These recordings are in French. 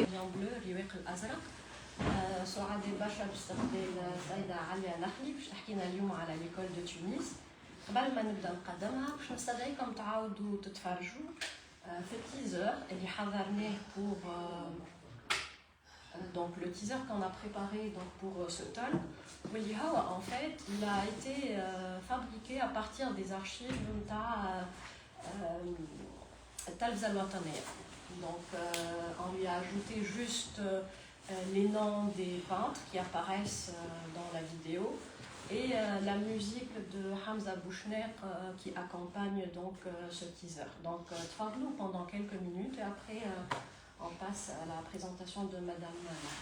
en bleu الرواق الازرق. سعداء برشا باستقبال السيده عليا نخلي باش تحكينا اليوم على ليكول دو تونس. قبل ما نبدا نقدمها باش نستدعيكم تعاودوا تتفرجوا في التيزر اللي حضرناه pour donc le teaser qu'on a préparé donc pour ce talk. واللي هو en fait il a été fabriqué à partir des archives نتاع التلفزة الوطنية. Donc on lui a ajouté juste les noms des peintres qui apparaissent dans la vidéo et la musique de Hamza Bouchner qui accompagne donc ce teaser. Donc tfadlou pendant quelques minutes et après on passe à la présentation de Madame Marie.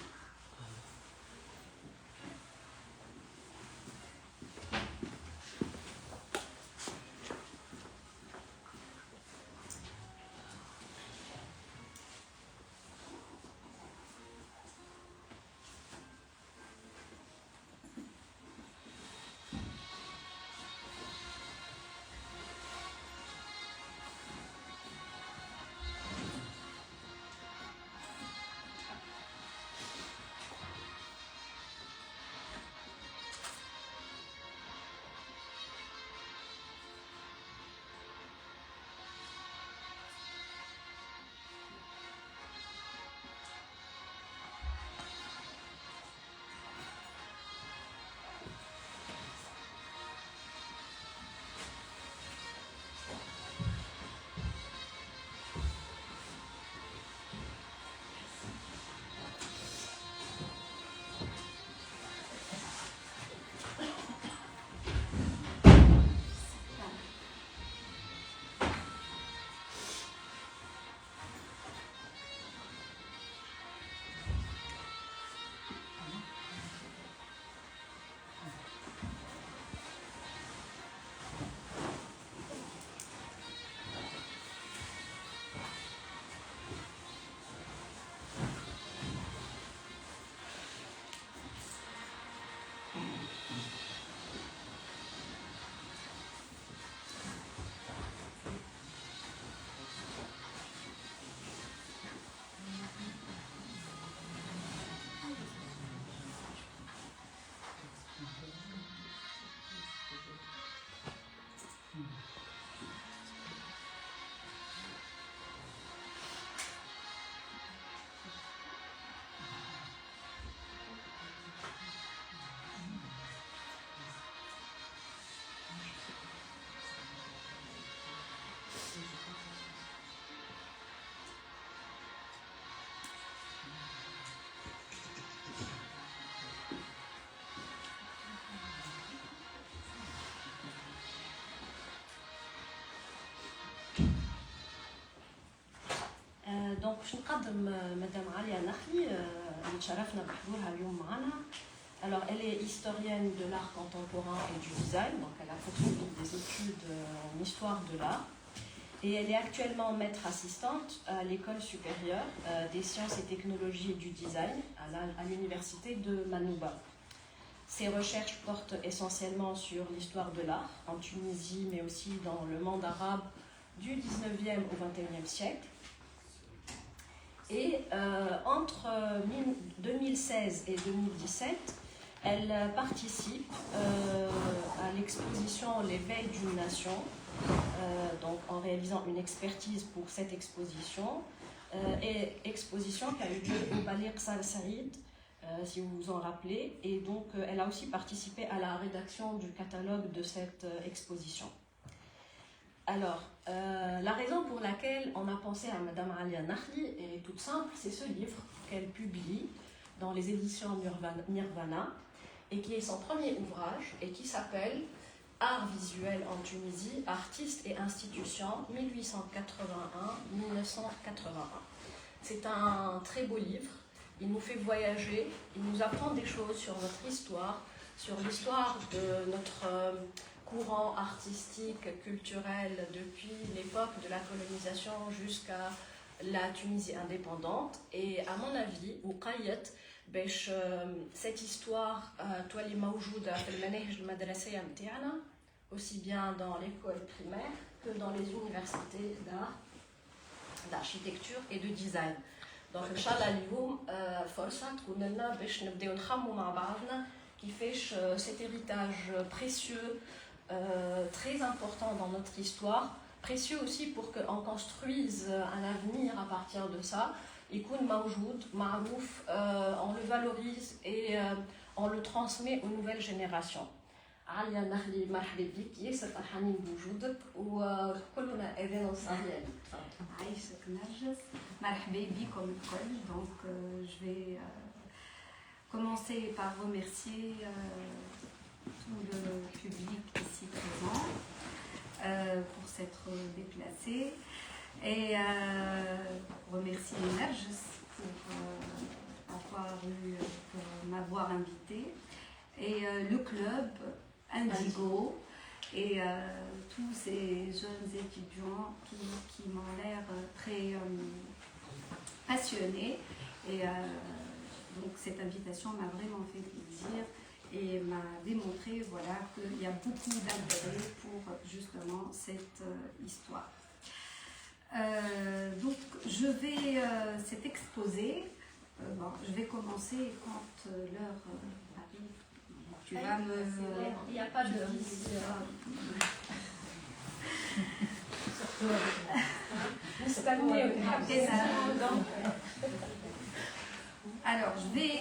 Donc je نقدم Madame Alia Nakhli اللي تشرفنا بحضورها اليوم معنا. Alors elle est historienne de l'art contemporain et du design, donc elle a poursuivi des études en histoire de l'art et elle est actuellement maître assistante à l'école supérieure des sciences et technologies et du design à l'université de Manouba. Ses recherches portent essentiellement sur l'histoire de l'art en Tunisie mais aussi dans le monde arabe du 19e au 21e siècle. Et entre 2016 et 2017, elle participe à l'exposition L'éveil d'une nation, donc en réalisant une expertise pour cette exposition, et exposition qui a eu lieu au Palais Qsar Saïd, si vous vous en rappelez, et donc elle a aussi participé à la rédaction du catalogue de cette exposition. Alors, la raison pour laquelle on a pensé à Madame Alia Nakhli est toute simple, c'est ce livre qu'elle publie dans les éditions Nirvana et qui est son premier ouvrage et qui s'appelle Art visuel en Tunisie, artistes et institutions 1881-1981. C'est un très beau livre, il nous fait voyager, il nous apprend des choses sur notre histoire, sur l'histoire de notre courant artistique, culturel depuis l'époque de la colonisation jusqu'à la Tunisie indépendante. Et à mon avis, cette histoire aussi bien dans l'école primaire que dans les universités d'art, d'architecture et de design. دونك ان شاء الله اليوم فرصه تكون لنا باش نبداو نخمموا مع بعضنا كيفاش cet héritage précieux très important dans notre histoire, précieux aussi pour qu'on construise un avenir à partir de ça. يكون موجود معروف, on le valorise et on le transmet aux nouvelles générations. عليا نخلي مرحبا بك, ياسر فرحانين بوجودك وكلنا اذان صاغيه لك. عايشك نرجس, مرحبا بكم الكل. Donc je vais commencer par remercier tout le public ici présent pour s'être déplacé et remercier Nerges pour m'avoir invité et le club Indigo et tous ces jeunes étudiants qui m'ont l'air très passionnés et donc cette invitation m'a vraiment fait plaisir et m'a démontré voilà, qu'il y a beaucoup d'intérêt pour justement cette histoire. Donc je vais cet exposé, bon, je vais commencer quand l'heure arrive. Tu vas me... Il n'y a pas de risque. Alors, je vais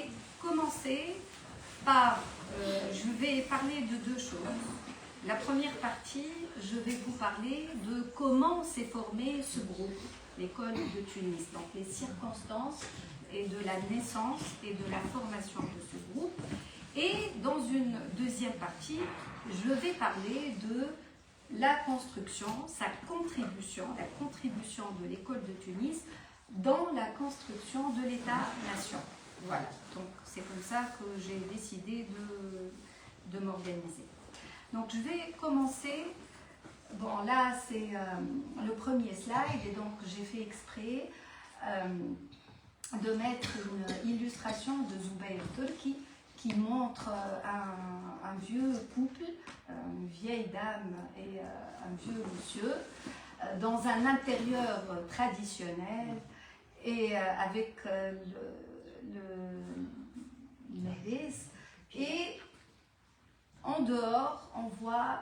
commencer par... je vais parler de deux choses. La première partie, je vais vous parler de comment s'est formé ce groupe, l'école de Tunis. Donc, les circonstances et de la naissance et de la formation de ce groupe. Et dans une deuxième partie, je vais parler de la construction, sa contribution, la contribution de l'école de Tunis dans la construction de l'État-nation. Voilà, donc c'est comme ça que j'ai décidé de m'organiser. Donc je vais commencer, bon là c'est le premier slide et donc j'ai fait exprès de mettre une illustration de Zubair Turki qui montre un vieux couple, une vieille dame et un vieux monsieur, dans un intérieur traditionnel et avec le et en dehors on voit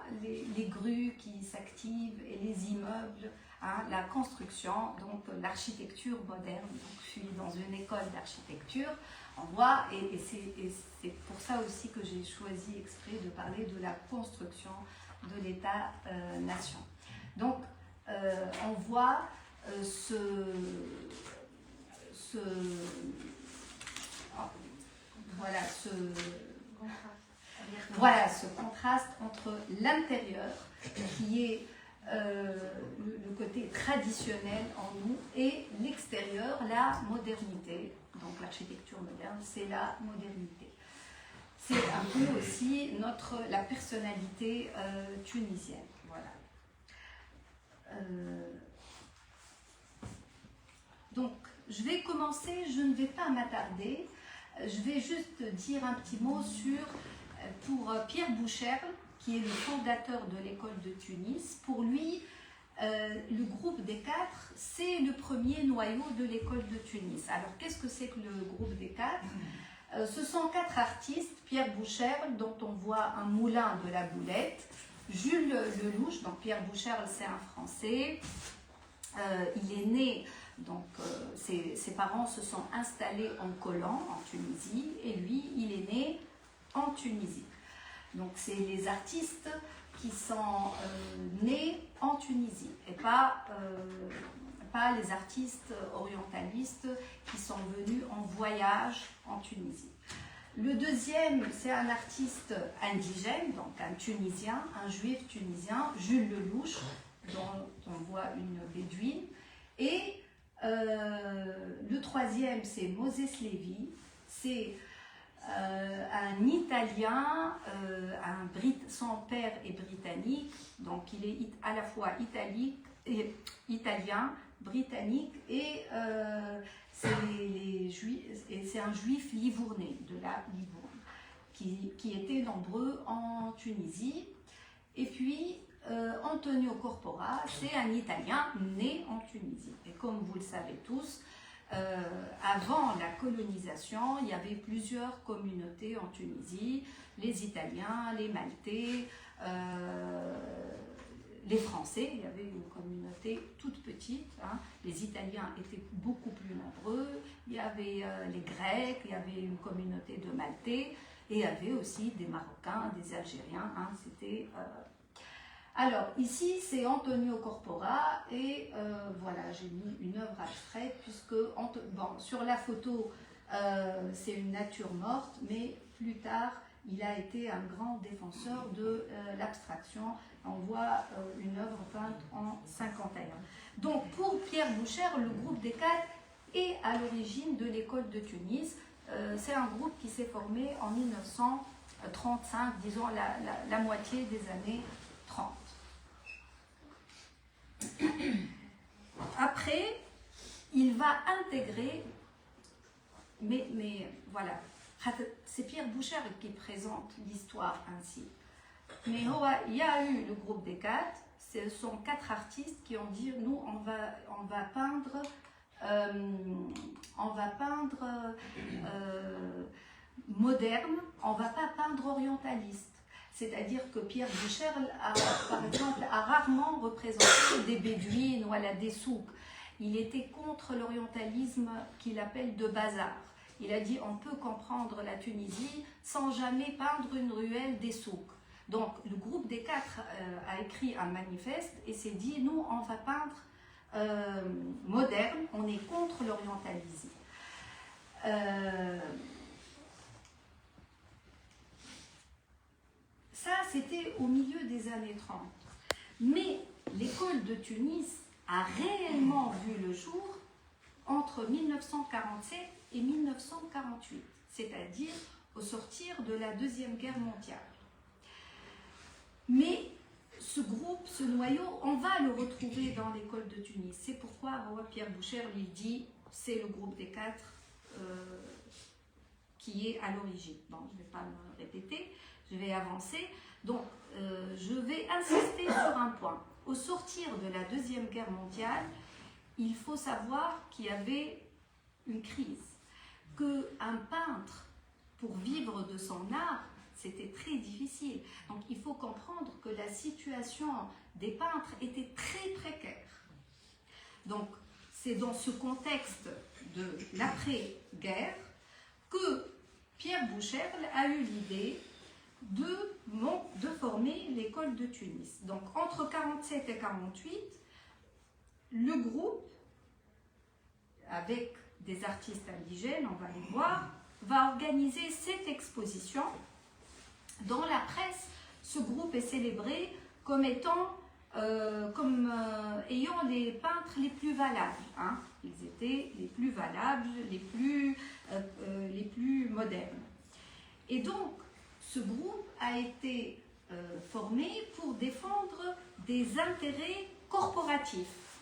les grues qui s'activent et les immeubles, hein, la construction, donc l'architecture moderne. Donc, je suis dans une école d'architecture. On voit, et c'est pour ça aussi que j'ai choisi exprès de parler de la construction de l'État-nation. Donc, on voit ce contraste entre l'intérieur, qui est le côté traditionnel en nous, et l'extérieur, la modernité. Donc l'architecture moderne, c'est la modernité. C'est un peu aussi la personnalité tunisienne. Voilà. Donc, je vais commencer, je ne vais pas m'attarder, je vais juste dire un petit mot pour Pierre Boucherle, qui est le fondateur de l'école de Tunis. Pour lui, le groupe des quatre, c'est le premier noyau de l'école de Tunis. Alors, qu'est-ce que c'est que le groupe des quatre? Ce sont quatre artistes, Pierre Boucherle, dont on voit un moulin de la Boulette, Jules Lelouch, donc Pierre Boucherle, c'est un Français, il est né, donc ses parents se sont installés en Collant, en Tunisie, et lui, il est né en Tunisie. Donc, c'est les artistes qui sont nés en Tunisie et pas les artistes orientalistes qui sont venus en voyage en Tunisie. Le deuxième, c'est un artiste indigène, donc un Tunisien, un juif tunisien, Jules Lelouch, dont on voit une bédouine. Et le troisième, c'est Moses Lévy, c'est un Italien, son père est britannique, donc il est à la fois italien, britannique et c'est un juif livournais de la Livourne qui était nombreux en Tunisie. Et puis Antonio Corpora, c'est un Italien né en Tunisie. Et comme vous le savez tous, avant la colonisation, il y avait plusieurs communautés en Tunisie, les Italiens, les Maltais, les Français. Il y avait une communauté toute petite, hein. Les Italiens étaient beaucoup plus nombreux, il y avait les Grecs, il y avait une communauté de Maltais, et il y avait aussi des Marocains, des Algériens, hein. C'était... Alors, ici, c'est Antonio Corpora, et voilà, j'ai mis une œuvre abstraite, puisque bon, sur la photo, c'est une nature morte, mais plus tard, il a été un grand défenseur de l'abstraction. On voit une œuvre peinte en 51. Donc, pour Pierre Boucher, le groupe des quatre est à l'origine de l'école de Tunis. C'est un groupe qui s'est formé en 1935, disons la moitié des années 30. Après, il va intégrer, mais voilà, c'est Pierre Boucher qui présente l'histoire ainsi. Mais il y a eu le groupe des quatre, ce sont quatre artistes qui ont dit, nous on va peindre moderne, on ne va pas peindre orientaliste. C'est-à-dire que Pierre Boucher, par exemple, a rarement représenté des bédouines ou des souks. Il était contre l'orientalisme qu'il appelle de bazar. Il a dit on peut comprendre la Tunisie sans jamais peindre une ruelle des souks. Donc le groupe des quatre a écrit un manifeste et s'est dit nous on va peindre moderne, on est contre l'orientalisme. Ça, c'était au milieu des années 30. Mais l'école de Tunis a réellement vu le jour entre 1947 et 1948, c'est-à-dire au sortir de la Deuxième Guerre mondiale. Mais ce groupe, ce noyau, on va le retrouver dans l'école de Tunis. C'est pourquoi Pierre Boucher lui dit c'est le groupe des quatre qui est à l'origine. Bon, je ne vais pas me répéter. Je vais avancer. Donc, je vais insister sur un point. Au sortir de la Deuxième Guerre mondiale, il faut savoir qu'il y avait une crise. Qu'un peintre, pour vivre de son art, c'était très difficile. Donc, il faut comprendre que la situation des peintres était très précaire. Donc, c'est dans ce contexte de l'après-guerre que Pierre Boucher a eu l'idée de former l'école de Tunis. Donc, entre 47 et 48, le groupe, avec des artistes indigènes, on va les voir, va organiser cette exposition. Dans la presse, ce groupe est célébré comme étant, ayant les peintres les plus valables. Hein. Ils étaient les plus valables, les plus modernes. Et donc, ce groupe a été formé pour défendre des intérêts corporatifs.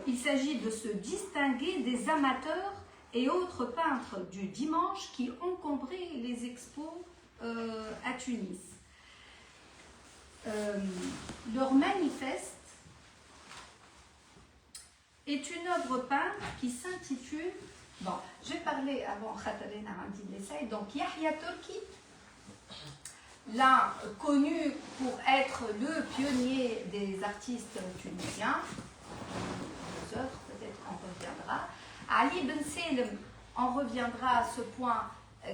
Il s'agit de se distinguer des amateurs et autres peintres du dimanche qui encombraient les expos à Tunis. Leur manifeste est une œuvre peinte qui s'intitule, bon, je vais parler avant Khatalena Hamdi Nessaï, donc Yahya Turki, l'un connu pour être le pionnier des artistes tunisiens, deux œuvres, peut-être on reviendra. Ali Ben Salem, on reviendra à ce point,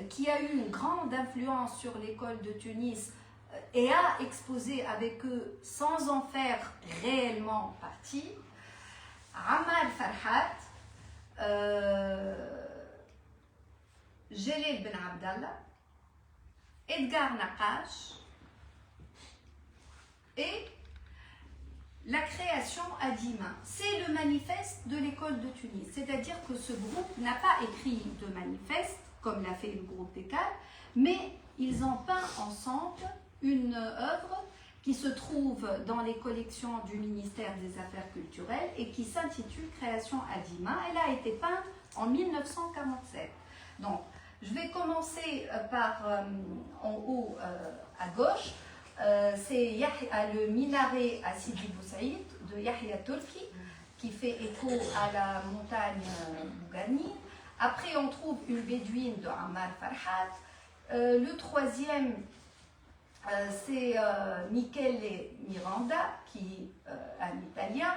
qui a eu une grande influence sur l'école de Tunis et a exposé avec eux sans en faire réellement partie. Amal Farhat, Jalil Ben Abdallah, Edgar Naqash et la création à 10 mains. C'est le manifeste de l'école de Tunis. C'est-à-dire que ce groupe n'a pas écrit de manifeste, comme l'a fait le groupe des quatre, mais ils ont peint ensemble une œuvre qui se trouve dans les collections du ministère des Affaires culturelles et qui s'intitule Création à 10 mains. Elle a été peinte en 1947. Donc, je vais commencer par en haut à gauche. C'est le minaret à Sidi Bou Saïd de Yahya Turki. qui fait écho à la montagne Bougani. Après, on trouve une bédouine de Ammar Farhat. Le troisième, c'est Michele Miranda, qui est un Italien.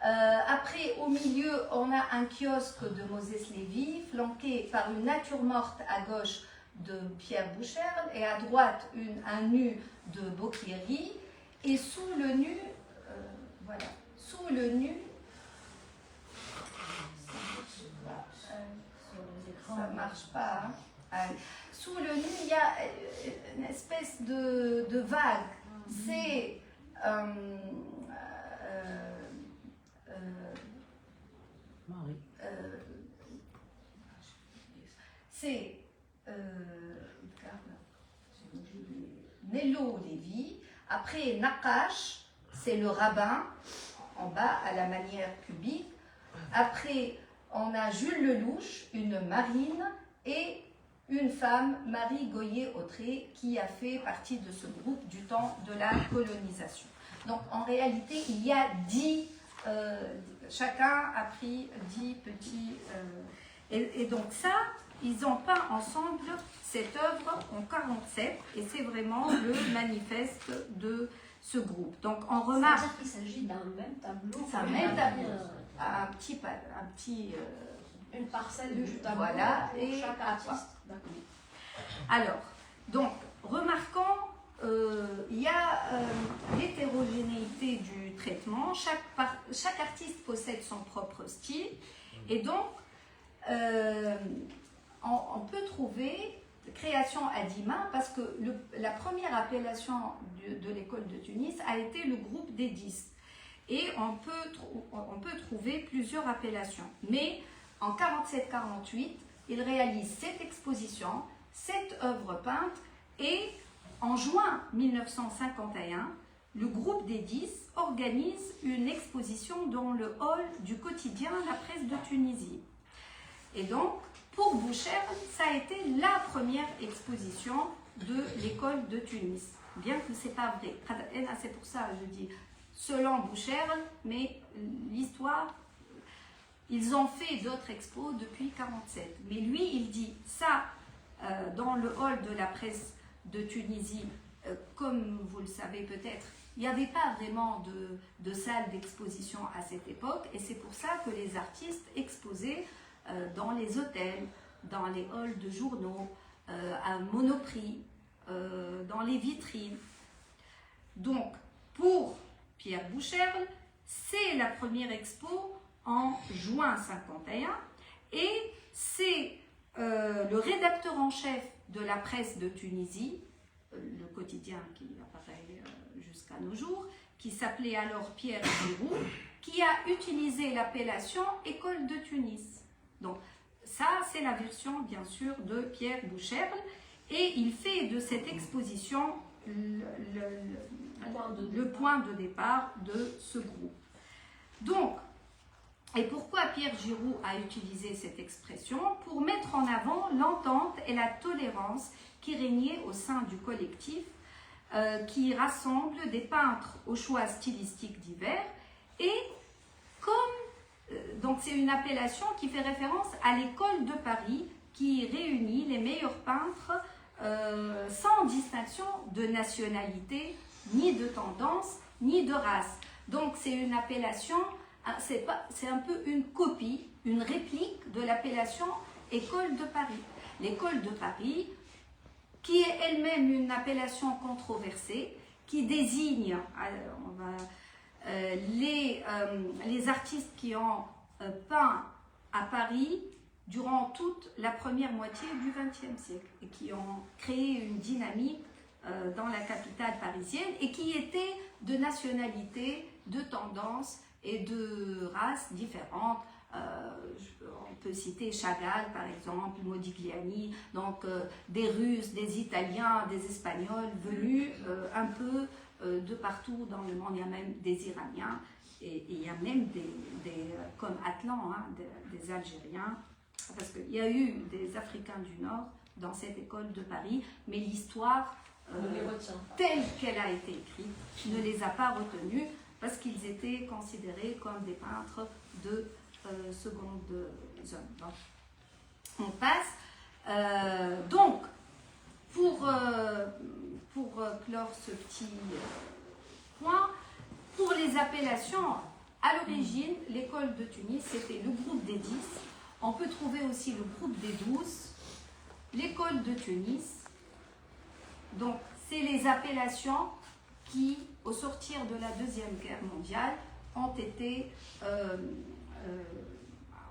Après, au milieu, on a un kiosque de Moses Lévy, flanqué par une nature morte à gauche de Pierre Boucherle, et à droite, un nu de Bocchieri. Et sous le nu, voilà, sous le nu, ça ne marche pas. Hein. Sous le nu, il y a une espèce de vague. C'est c'est Nello Lévy. Après, Nakash, c'est le rabbin, en bas, à la manière cubique. Après, on a Jules Lelouch, une marine, et une femme, Marie Goyer-Autré, qui a fait partie de ce groupe du temps de la colonisation. Donc, en réalité, il y a 10, chacun a pris 10 petits... et donc ça, ils ont peint ensemble cette œuvre en 47, et c'est vraiment le manifeste de ce groupe. Donc, on remarque... C'est-à-dire qu'il s'agit d'un même tableau. C'est un même tableau. Une parcelle du tableau, voilà, pour et chaque artiste. Alors, donc, remarquons, il y a l'hétérogénéité du traitement. Chaque artiste possède son propre style, et donc, on peut trouver création à 10 mains, parce que la première appellation de l'école de Tunis a été le groupe des 10. Et on peut trouver plusieurs appellations. Mais en 47-48, il réalise cette exposition, cette œuvre peinte, et en juin 1951, le groupe des 10 organise une exposition dans le hall du quotidien La Presse de Tunisie. Et donc, pour Boucherle, ça a été la première exposition de l'école de Tunis. Bien que ce n'est pas vrai. C'est pour ça que je dis selon Boucherle, mais l'histoire, ils ont fait d'autres expos depuis 1947. Mais lui, il dit ça dans le hall de la presse de Tunisie, comme vous le savez peut-être, il n'y avait pas vraiment de salle d'exposition à cette époque, et c'est pour ça que les artistes exposaient dans les hôtels, dans les halls de journaux, à Monoprix, dans les vitrines. Donc, pour Pierre Boucherle, c'est la première expo en juin 1951, et c'est le rédacteur en chef de la presse de Tunisie, le quotidien qui apparaît jusqu'à nos jours, qui s'appelait alors Pierre Giroux, qui a utilisé l'appellation École de Tunis. Donc ça, c'est la version bien sûr de Pierre Boucherle, et il fait de cette exposition le point de départ de ce groupe. Donc, et pourquoi Pierre Giroux a utilisé cette expression? Pour mettre en avant l'entente et la tolérance qui régnaient au sein du collectif, qui rassemble des peintres aux choix stylistiques divers, et comme donc c'est une appellation qui fait référence à l'école de Paris, qui réunit les meilleurs peintres sans distinction de nationalité, ni de tendance, ni de race. Donc c'est une appellation, c'est un peu une copie, une réplique de l'appellation École de Paris. L'école de Paris, qui est elle-même une appellation controversée, qui désigne les artistes qui ont peint à Paris durant toute la première moitié du XXe siècle et qui ont créé une dynamique dans la capitale parisienne et qui étaient de nationalités, de tendances et de races différentes. On peut citer Chagall par exemple, Modigliani, donc des Russes, des Italiens, des Espagnols venus un peu de partout dans le monde. Il y a même des Iraniens et il y a même comme Atlan, hein, des Algériens, parce qu'il y a eu des Africains du Nord dans cette école de Paris, mais l'histoire telle qu'elle a été écrite ne les a pas retenus, parce qu'ils étaient considérés comme des peintres de seconde zone. Donc, on passe. Donc, pour clore ce petit point, pour les appellations, à l'origine, l'école de Tunis, c'était le groupe des 10. On peut trouver aussi le groupe des 12, l'école de Tunis. Donc, c'est les appellations qui, au sortir de la Deuxième Guerre mondiale, ont été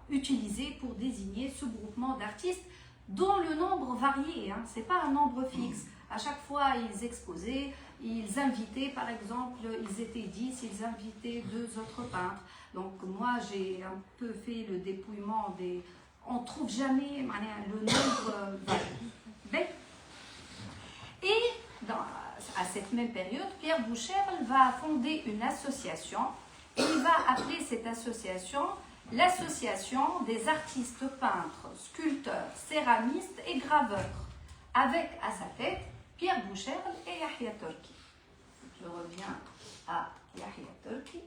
utilisées pour désigner ce groupement d'artistes dont le nombre variait. Hein. Ce n'est pas un nombre fixe. À chaque fois, ils exposaient, ils invitaient, par exemple, ils étaient 10, ils invitaient 2 autres peintres. Donc, moi, j'ai un peu fait le dépouillement des... On ne trouve jamais le nombre... Et à cette même période, Pierre Boucherle va fonder une association et il va appeler cette association l'Association des artistes peintres, sculpteurs, céramistes et graveurs, avec à sa tête Pierre Boucherle et Yahya Turki. Je reviens à Yahya Turki.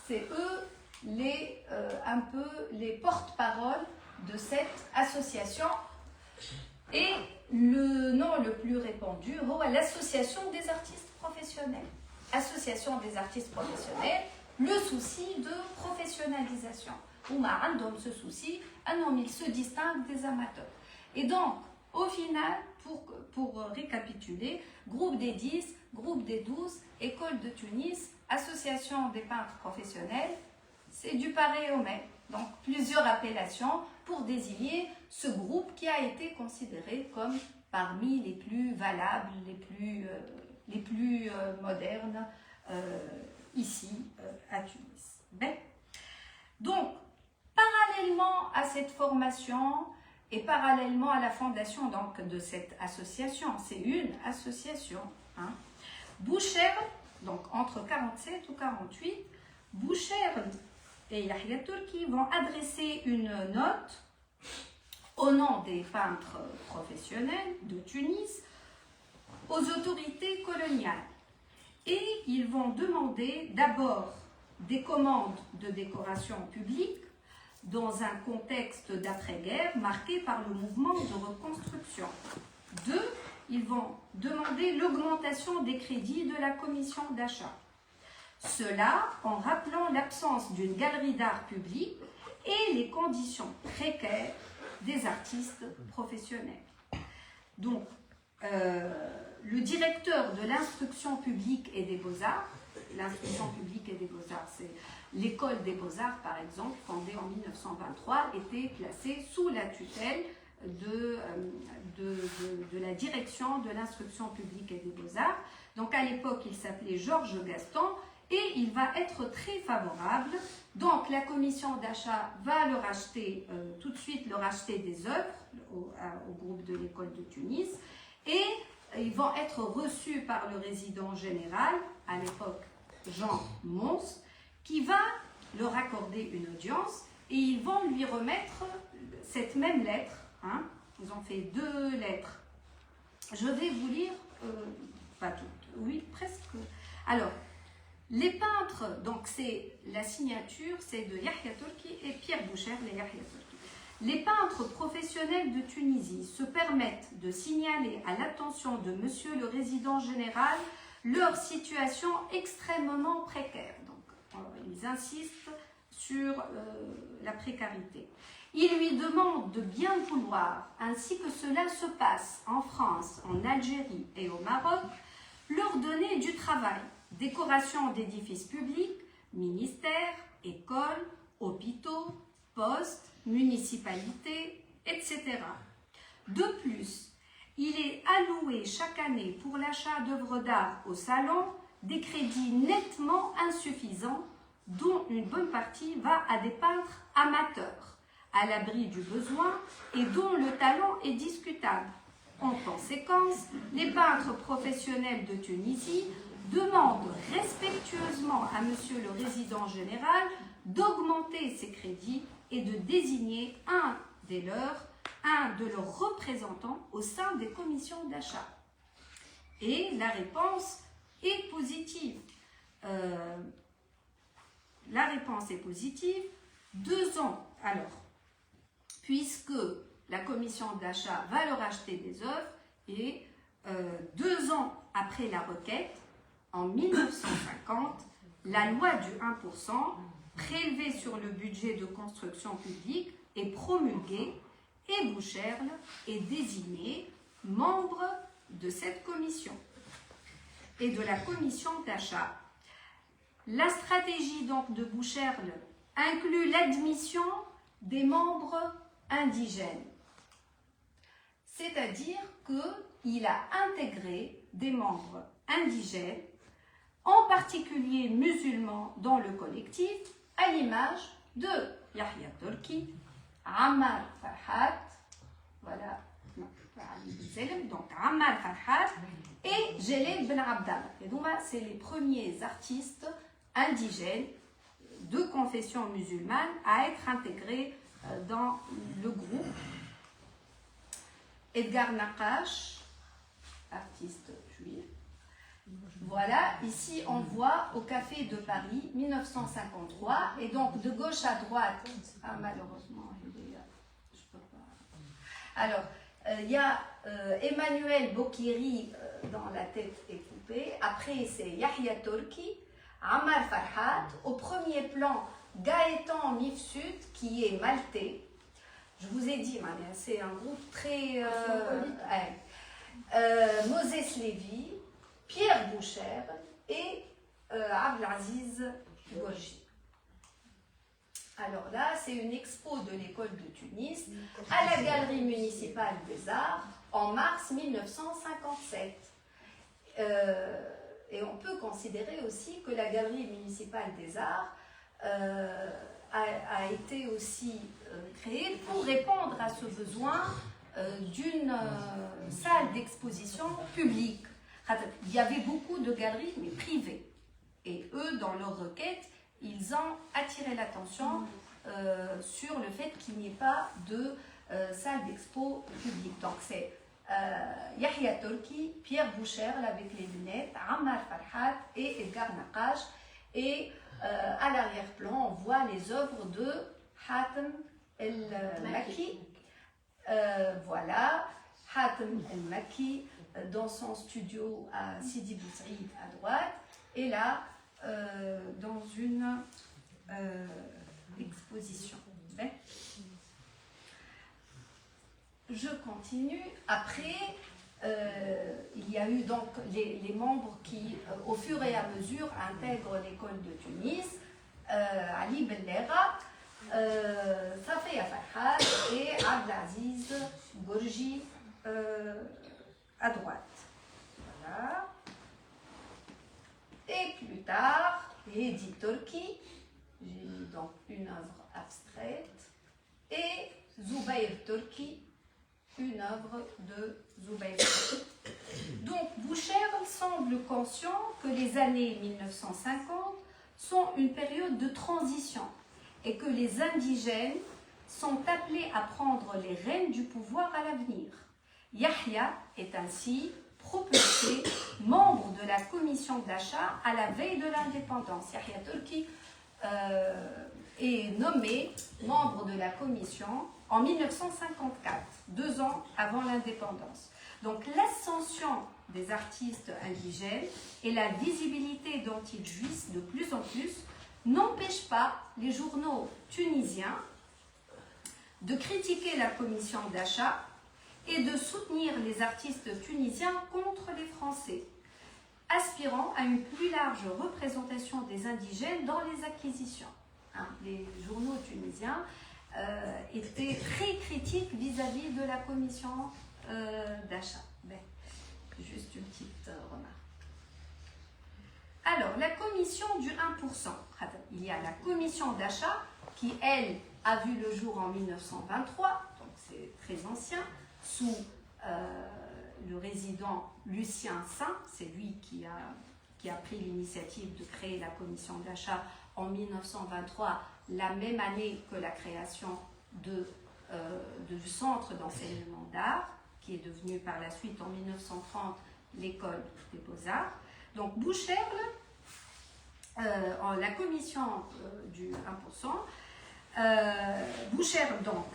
C'est eux un peu les porte-paroles de cette association. Et le nom le plus répandu est l'Association des artistes professionnels. Association des artistes professionnels, le souci de professionnalisation. Oumar donne ce souci, un homme, il se distingue des amateurs. Et donc, au final, pour récapituler, groupe des 10, groupe des 12, école de Tunis, association des peintres professionnels, c'est du pareil au même. Donc, plusieurs appellations pour désigner ce groupe qui a été considéré comme parmi les plus valables, les plus modernes ici à Tunis. Ben. Donc, parallèlement à cette formation et parallèlement à la fondation donc, de cette association, c'est une association, hein, Boucherle, donc entre 47 ou 48, Boucherle et Yahya Turki vont adresser une note au nom des peintres professionnels de Tunis aux autorités coloniales. Et ils vont demander d'abord des commandes de décoration publique dans un contexte d'après-guerre marqué par le mouvement de reconstruction. 2. Ils vont demander l'augmentation des crédits de la commission d'achat. Cela en rappelant l'absence d'une galerie d'art publique et les conditions précaires des artistes professionnels. Donc, le directeur de l'instruction publique et des beaux-arts, l'instruction publique et des beaux-arts, c'est l'école des beaux-arts par exemple, fondée en 1923, était placée sous la tutelle de la direction de l'instruction publique et des beaux-arts. Donc à l'époque, il s'appelait Georges Gaston et il va être très favorable. Donc la commission d'achat va leur acheter, tout de suite leur acheter des œuvres au groupe de l'école de Tunis et ils vont être reçus par le résident général, à l'époque Jean Mons, qui va leur accorder une audience et ils vont lui remettre cette même lettre. Hein. Ils ont fait 2 lettres. Je vais vous lire, pas toutes, oui, presque. Alors, les peintres, donc c'est la signature, c'est de Yahya Turki et Pierre Boucherle et Yahya Turki. Les peintres professionnels de Tunisie se permettent de signaler à l'attention de Monsieur le Résident Général leur situation extrêmement précaire. Donc, ils insistent sur la précarité. Ils lui demandent de bien vouloir, ainsi que cela se passe en France, en Algérie et au Maroc, leur donner du travail, décoration d'édifices publics, ministères, écoles, hôpitaux, postes, municipalités, etc. De plus, il est alloué chaque année pour l'achat d'œuvres d'art au salon des crédits nettement insuffisants dont une bonne partie va à des peintres amateurs, à l'abri du besoin et dont le talent est discutable. En conséquence, les peintres professionnels de Tunisie demandent respectueusement à Monsieur le Résident Général d'augmenter ses crédits et de désigner un de leurs représentants au sein des commissions d'achat. Et la réponse est positive. la réponse est positive. 2 ans, alors, puisque la commission d'achat va leur acheter des œuvres, et 2 ans après la requête, en 1950, la loi du 1% prélevée sur le budget de construction publique est promulguée et Boucherle est désigné membre de cette commission et de la commission d'achat. La stratégie donc de Boucherle inclut l'admission des membres indigènes, c'est-à-dire qu'il a intégré des membres indigènes, en particulier musulmans, dans le collectif, à l'image de Yahya Turki, Ammar Farhat, voilà, donc Ammar Farhat et Jalil Ben Abdallah. Et donc c'est les premiers artistes indigènes de confession musulmane à être intégrés dans le groupe. Edgar Naqash, artiste juif. Voilà, ici on voit au Café de Paris, 1953, et donc de gauche à droite, malheureusement, je peux pas. Alors, il y a Emmanuel Bokiri dans La tête est coupée, après c'est Yahya Turki, Ammar Farhat, au premier plan Gaëtan Mifsud qui est maltais. Je vous ai dit, c'est un groupe très... Moses Lévy, Pierre Boucherle et Abdelaziz Gorgi. Alors là, c'est une expo de l'école de Tunis à la Galerie municipale des Arts en mars 1957. Et on peut considérer aussi que la Galerie municipale des Arts a été aussi créée pour répondre à ce besoin d'une salle d'exposition publique. Il y avait beaucoup de galeries, mais privées. Et eux, dans leur requête, ils ont attiré l'attention sur le fait qu'il n'y ait pas de salle d'expo publique. Donc c'est Yahya Turki, Pierre Boucherle avec les lunettes, Ammar Farhat et Edgar Naqash. Et à l'arrière-plan, on voit les œuvres de Hatem El-Makki. Voilà, Hatem El-Makki dans son studio à Sidi Bouzid à droite, et là dans une exposition. Je continue. Après, il y a eu donc les membres qui, au fur et à mesure, intègrent l'école de Tunis, Ali Bellera, Safia Farhat et Abdelaziz Gorgi à droite. Voilà. Et plus tard, Hedi Turki, j'ai mis donc une œuvre abstraite, et Zubair Turki, une œuvre de Zubair Turki. Donc Boucherle semble conscient que les années 1950 sont une période de transition et que les indigènes sont appelés à prendre les rênes du pouvoir à l'avenir. Yahya est ainsi propulsé membre de la commission d'achat à la veille de l'indépendance. Yahya Turki est nommé membre de la commission en 1954, 2 ans avant l'indépendance. Donc l'ascension des artistes indigènes et la visibilité dont ils jouissent de plus en plus n'empêchent pas les journaux tunisiens de critiquer la commission d'achat et de soutenir les artistes tunisiens contre les Français, aspirant à une plus large représentation des indigènes dans les acquisitions. Les journaux tunisiens étaient très critiques vis-à-vis de la commission d'achat. Juste une petite remarque. Alors, la commission du 1%. Il y a la commission d'achat qui, elle, a vu le jour en 1923, donc c'est très ancien, sous le résident Lucien Saint, c'est lui qui a pris l'initiative de créer la commission d'achat en 1923, la même année que la création du centre d'enseignement d'art, qui est devenu par la suite en 1930 l'école des beaux-arts. Donc Boucherle la commission du 1%, Boucher, donc,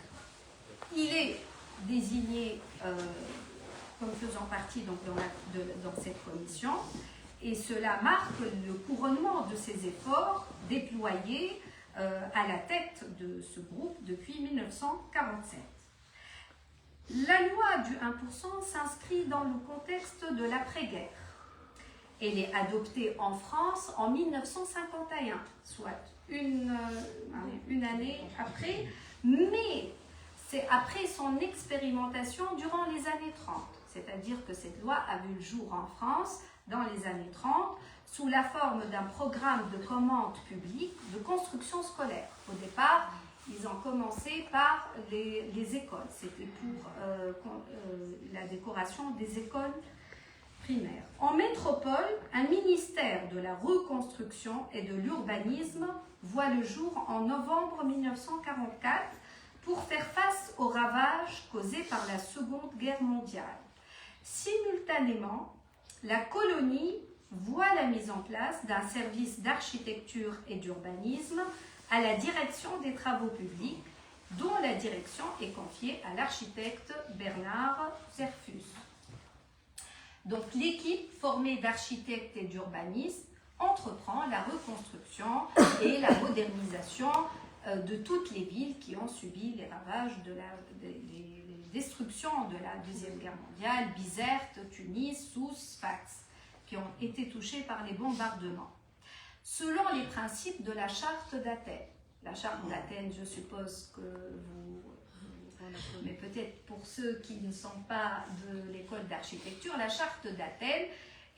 il est désigné comme faisant partie donc, dans cette commission, et cela marque le couronnement de ses efforts déployés à la tête de ce groupe depuis 1947. La loi du 1% s'inscrit dans le contexte de l'après-guerre. Elle est adoptée en France en 1951, soit une année après, mais c'est après son expérimentation durant les années 30. C'est-à-dire que cette loi a vu le jour en France dans les années 30 sous la forme d'un programme de commande publique de construction scolaire. Au départ, ils ont commencé par les écoles. C'était pour la décoration des écoles primaires. En métropole, un ministère de la reconstruction et de l'urbanisme voit le jour en novembre 1944 pour faire face aux ravages causés par la Seconde Guerre mondiale. Simultanément, la colonie voit la mise en place d'un service d'architecture et d'urbanisme à la direction des travaux publics, dont la direction est confiée à l'architecte Bernard Zerfus. Donc l'équipe formée d'architectes et d'urbanistes entreprend la reconstruction et la modernisation de toutes les villes qui ont subi les ravages des destructions de la Deuxième Guerre mondiale, Bizerte, Tunis, Sousse, Sfax, qui ont été touchés par les bombardements. Selon les principes de la Charte d'Athènes. La Charte d'Athènes, je suppose que vous mais peut-être pour ceux qui ne sont pas de l'école d'architecture, la Charte d'Athènes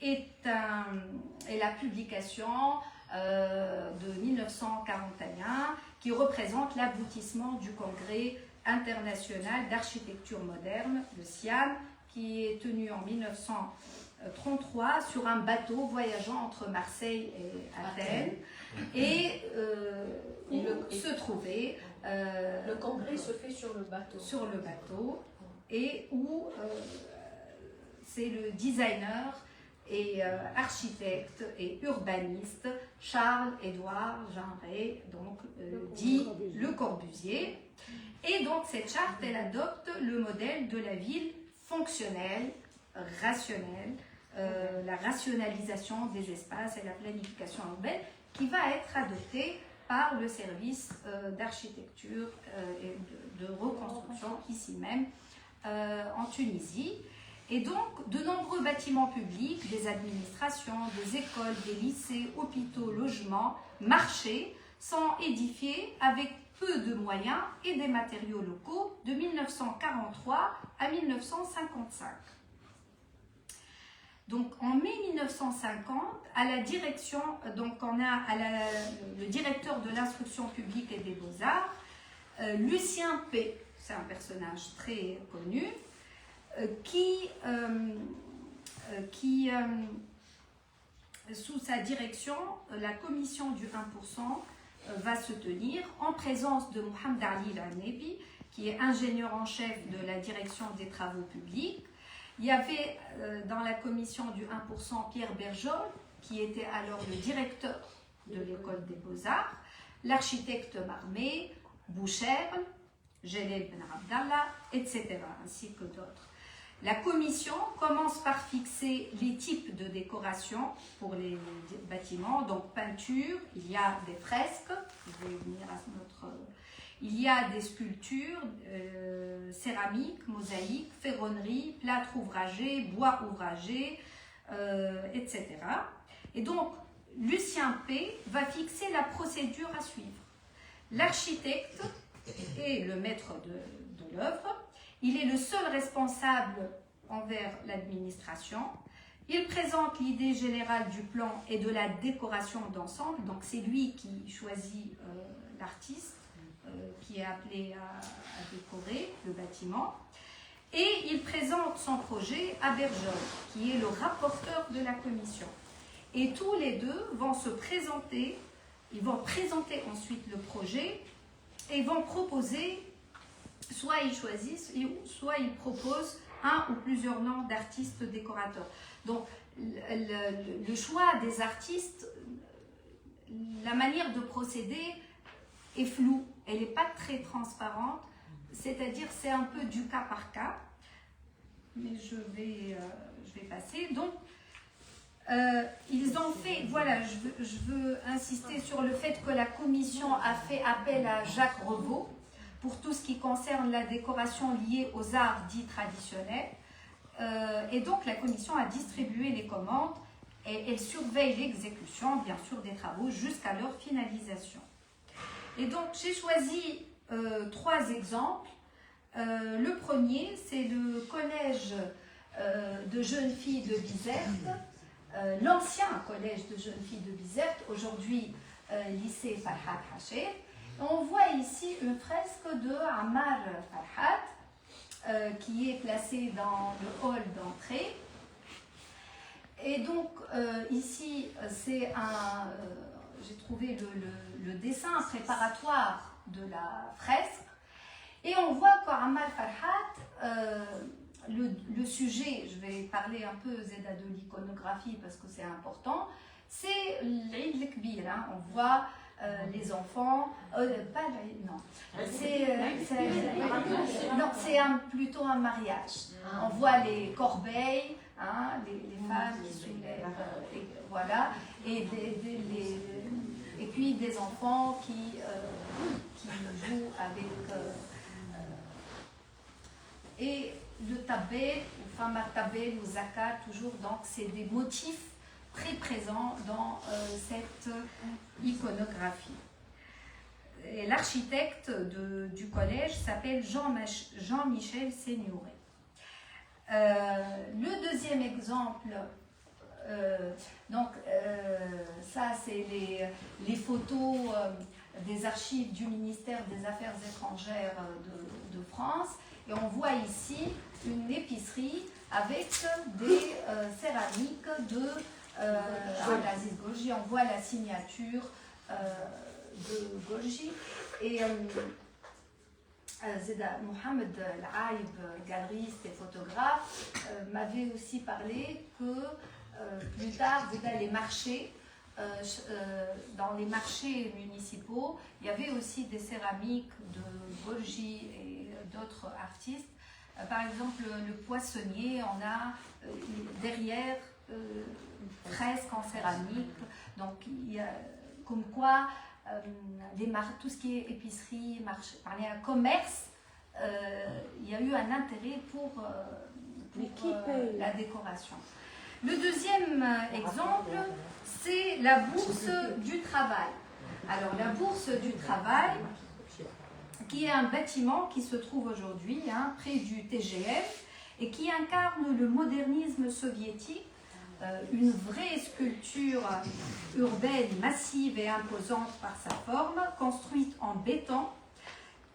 est la publication de 1941 qui représente l'aboutissement du Congrès international d'architecture moderne, le CIAM, qui est tenu en 1933 sur un bateau voyageant entre Marseille et Athènes. Et se trouvait... le congrès se fait sur le bateau. Sur le bateau, et où c'est le designer et architecte et urbaniste Charles-Édouard Jeanneret, donc dit Le Corbusier. Et donc cette charte, elle adopte le modèle de la ville fonctionnelle, rationnelle, la rationalisation des espaces et la planification urbaine qui va être adoptée par le service d'architecture et de reconstruction ici même en Tunisie. Et donc, de nombreux bâtiments publics, des administrations, des écoles, des lycées, hôpitaux, logements, marchés sont édifiés avec peu de moyens et des matériaux locaux de 1943 à 1955. Donc en mai 1950, à la direction, donc on a le directeur de l'instruction publique et des beaux-arts, Lucien P., c'est un personnage très connu, qui sous sa direction, la commission du 1% va se tenir en présence de Mohamed Ali Al-Nebi, qui est ingénieur en chef de la direction des travaux publics. Il y avait dans la commission du 1% Pierre Bergeol, qui était alors le directeur de l'école des beaux-arts, l'architecte Marmé, Boucher, Jalel Ben Abdallah, etc., ainsi que d'autres. La commission commence par fixer les types de décoration pour les bâtiments, donc peinture, il y a des fresques, je vais venir à notre... Il y a des sculptures, céramique, mosaïque, ferronnerie, plâtre ouvragé, bois ouvragé, etc. Et donc, Lucien P. va fixer la procédure à suivre. L'architecte est le maître de l'œuvre. Il est le seul responsable envers l'administration. Il présente l'idée générale du plan et de la décoration d'ensemble. Donc, c'est lui qui choisit l'artiste qui est appelé à décorer le bâtiment. Et il présente son projet à Bergeol, qui est le rapporteur de la commission. Et tous les deux vont se présenter, ils vont présenter ensuite le projet et vont proposer, soit ils choisissent, soit ils proposent un ou plusieurs noms d'artistes décorateurs. Donc le choix des artistes la manière de procéder est floue, elle n'est pas très transparente, c'est-à-dire c'est un peu du cas par cas, mais je vais passer. Donc, ils ont fait, voilà, je veux insister sur le fait que la commission a fait appel à Jacques Revaux pour tout ce qui concerne la décoration liée aux arts dits traditionnels. Et donc la commission a distribué les commandes et elle surveille l'exécution, bien sûr, des travaux jusqu'à leur finalisation. Et donc j'ai choisi 3 exemples. Le premier, c'est le collège de jeunes filles de Bizerte, l'ancien collège de jeunes filles de Bizerte, aujourd'hui lycée Farhat Hacher. On voit ici une fresque de Ammar Farhat qui est placée dans le hall d'entrée. Et donc ici, c'est j'ai trouvé le dessin préparatoire de la fresque. Et on voit qu'Ammar Farhat, le sujet, je vais parler un peu Zeda de l'iconographie parce que c'est important, c'est l'Eid el-Kbir. On voit les enfants, non, c'est plutôt un mariage. On voit les corbeilles, hein, les femmes qui soulèvent, voilà, et puis des enfants qui jouent avec. Et le tabel, ou fama tabel, ou zakat, toujours, donc c'est des motifs très présents dans cette iconographie. L'architecte du collège s'appelle Jean-Michel Seignouré. Le deuxième exemple, ça c'est les photos des archives du ministère des Affaires étrangères de France. Et on voit ici une épicerie avec des céramiques de Abdelaziz Golgi. On voit la signature de Golgi. Et Mohamed Al-Aïb, galeriste et photographe, m'avait aussi parlé que plus tard, les marchés, dans les marchés municipaux, il y avait aussi des céramiques de Golgi et d'autres artistes. Par exemple, le poissonnier, on a derrière une fresque en céramique. Donc, il y a comme quoi tout ce qui est épicerie, marché, commerce, il y a eu un intérêt pour la décoration. Le deuxième exemple, c'est la bourse du travail. Alors, la bourse du travail, qui est un bâtiment qui se trouve aujourd'hui près du TGF et qui incarne le modernisme soviétique, une vraie sculpture urbaine massive et imposante par sa forme, construite en béton,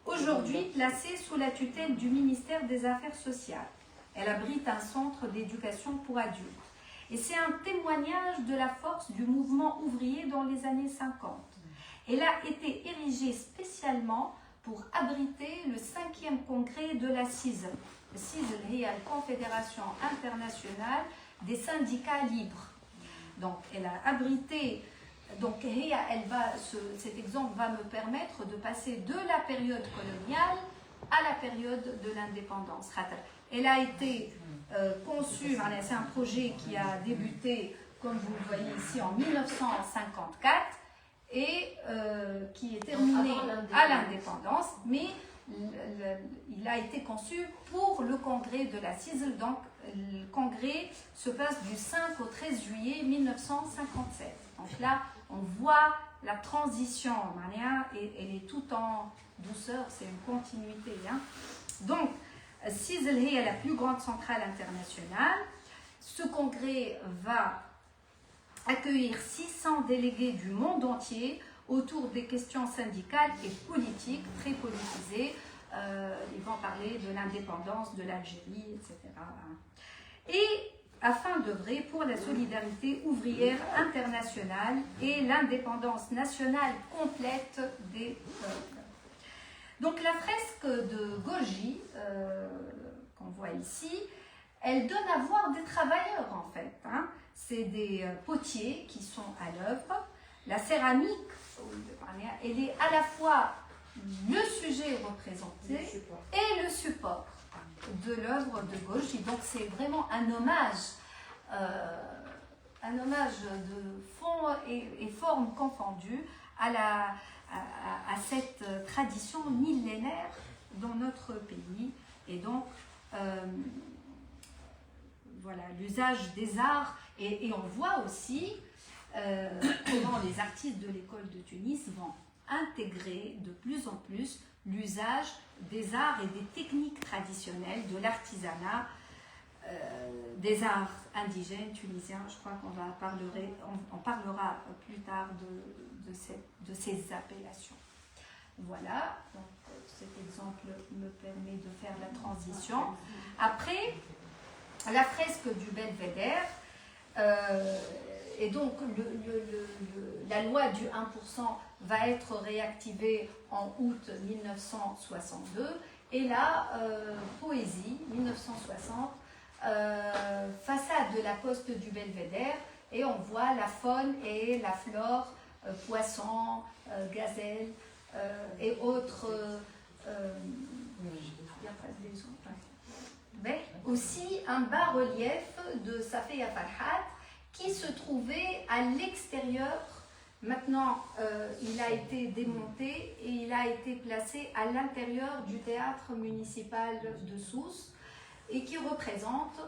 aujourd'hui placée sous la tutelle du ministère des Affaires sociales. Elle abrite un centre d'éducation pour adultes. Et c'est un témoignage de la force du mouvement ouvrier dans les années 50. Elle a été érigée spécialement pour abriter le 5e congrès de la CISL. La CISL est la Confédération internationale des syndicats libres. Donc, elle a abrité. Donc, cet exemple va me permettre de passer de la période coloniale à la période de l'indépendance. Elle a été conçue, c'est un projet qui a débuté, comme vous le voyez ici, en 1954 et qui est terminé à l'indépendance, mais il a été conçu pour le congrès de la CISL. Donc, le congrès se passe du 5 au 13 juillet 1957. Donc là, on voit la transition, et elle est tout en douceur, c'est une continuité. Donc, CISL est la plus grande centrale internationale. Ce congrès va accueillir 600 délégués du monde entier autour des questions syndicales et politiques, très politisées. Ils vont parler de l'indépendance de l'Algérie, etc. Et afin d'œuvrer pour la solidarité ouvrière internationale et l'indépendance nationale complète des peuples. Donc la fresque de Golgi, qu'on voit ici, elle donne à voir des travailleurs en fait. C'est des potiers qui sont à l'œuvre. la céramique, elle est à la fois le sujet représenté et le support de l'œuvre de Golgi. Donc c'est vraiment un hommage de fond et forme confondue à cette tradition millénaire dans notre pays. Et donc, voilà, l'usage des arts. Et on voit aussi comment les artistes de l'école de Tunis vont intégrer de plus en plus l'usage des arts et des techniques traditionnelles, de l'artisanat, des arts indigènes tunisiens. Je crois on parlera plus tard de ces appellations. Voilà, donc cet exemple me permet de faire la transition. Après, la fresque du Belvédère, et donc la loi du 1% va être réactivée en août 1962, et la poésie 1960, façade de la poste du Belvédère, et on voit la faune et la flore, poissons, gazelles et autres. Mais aussi un bas-relief de Safia Farhat qui se trouvait à l'extérieur. Maintenant, il a été démonté et il a été placé à l'intérieur du théâtre municipal de Sousse et qui représente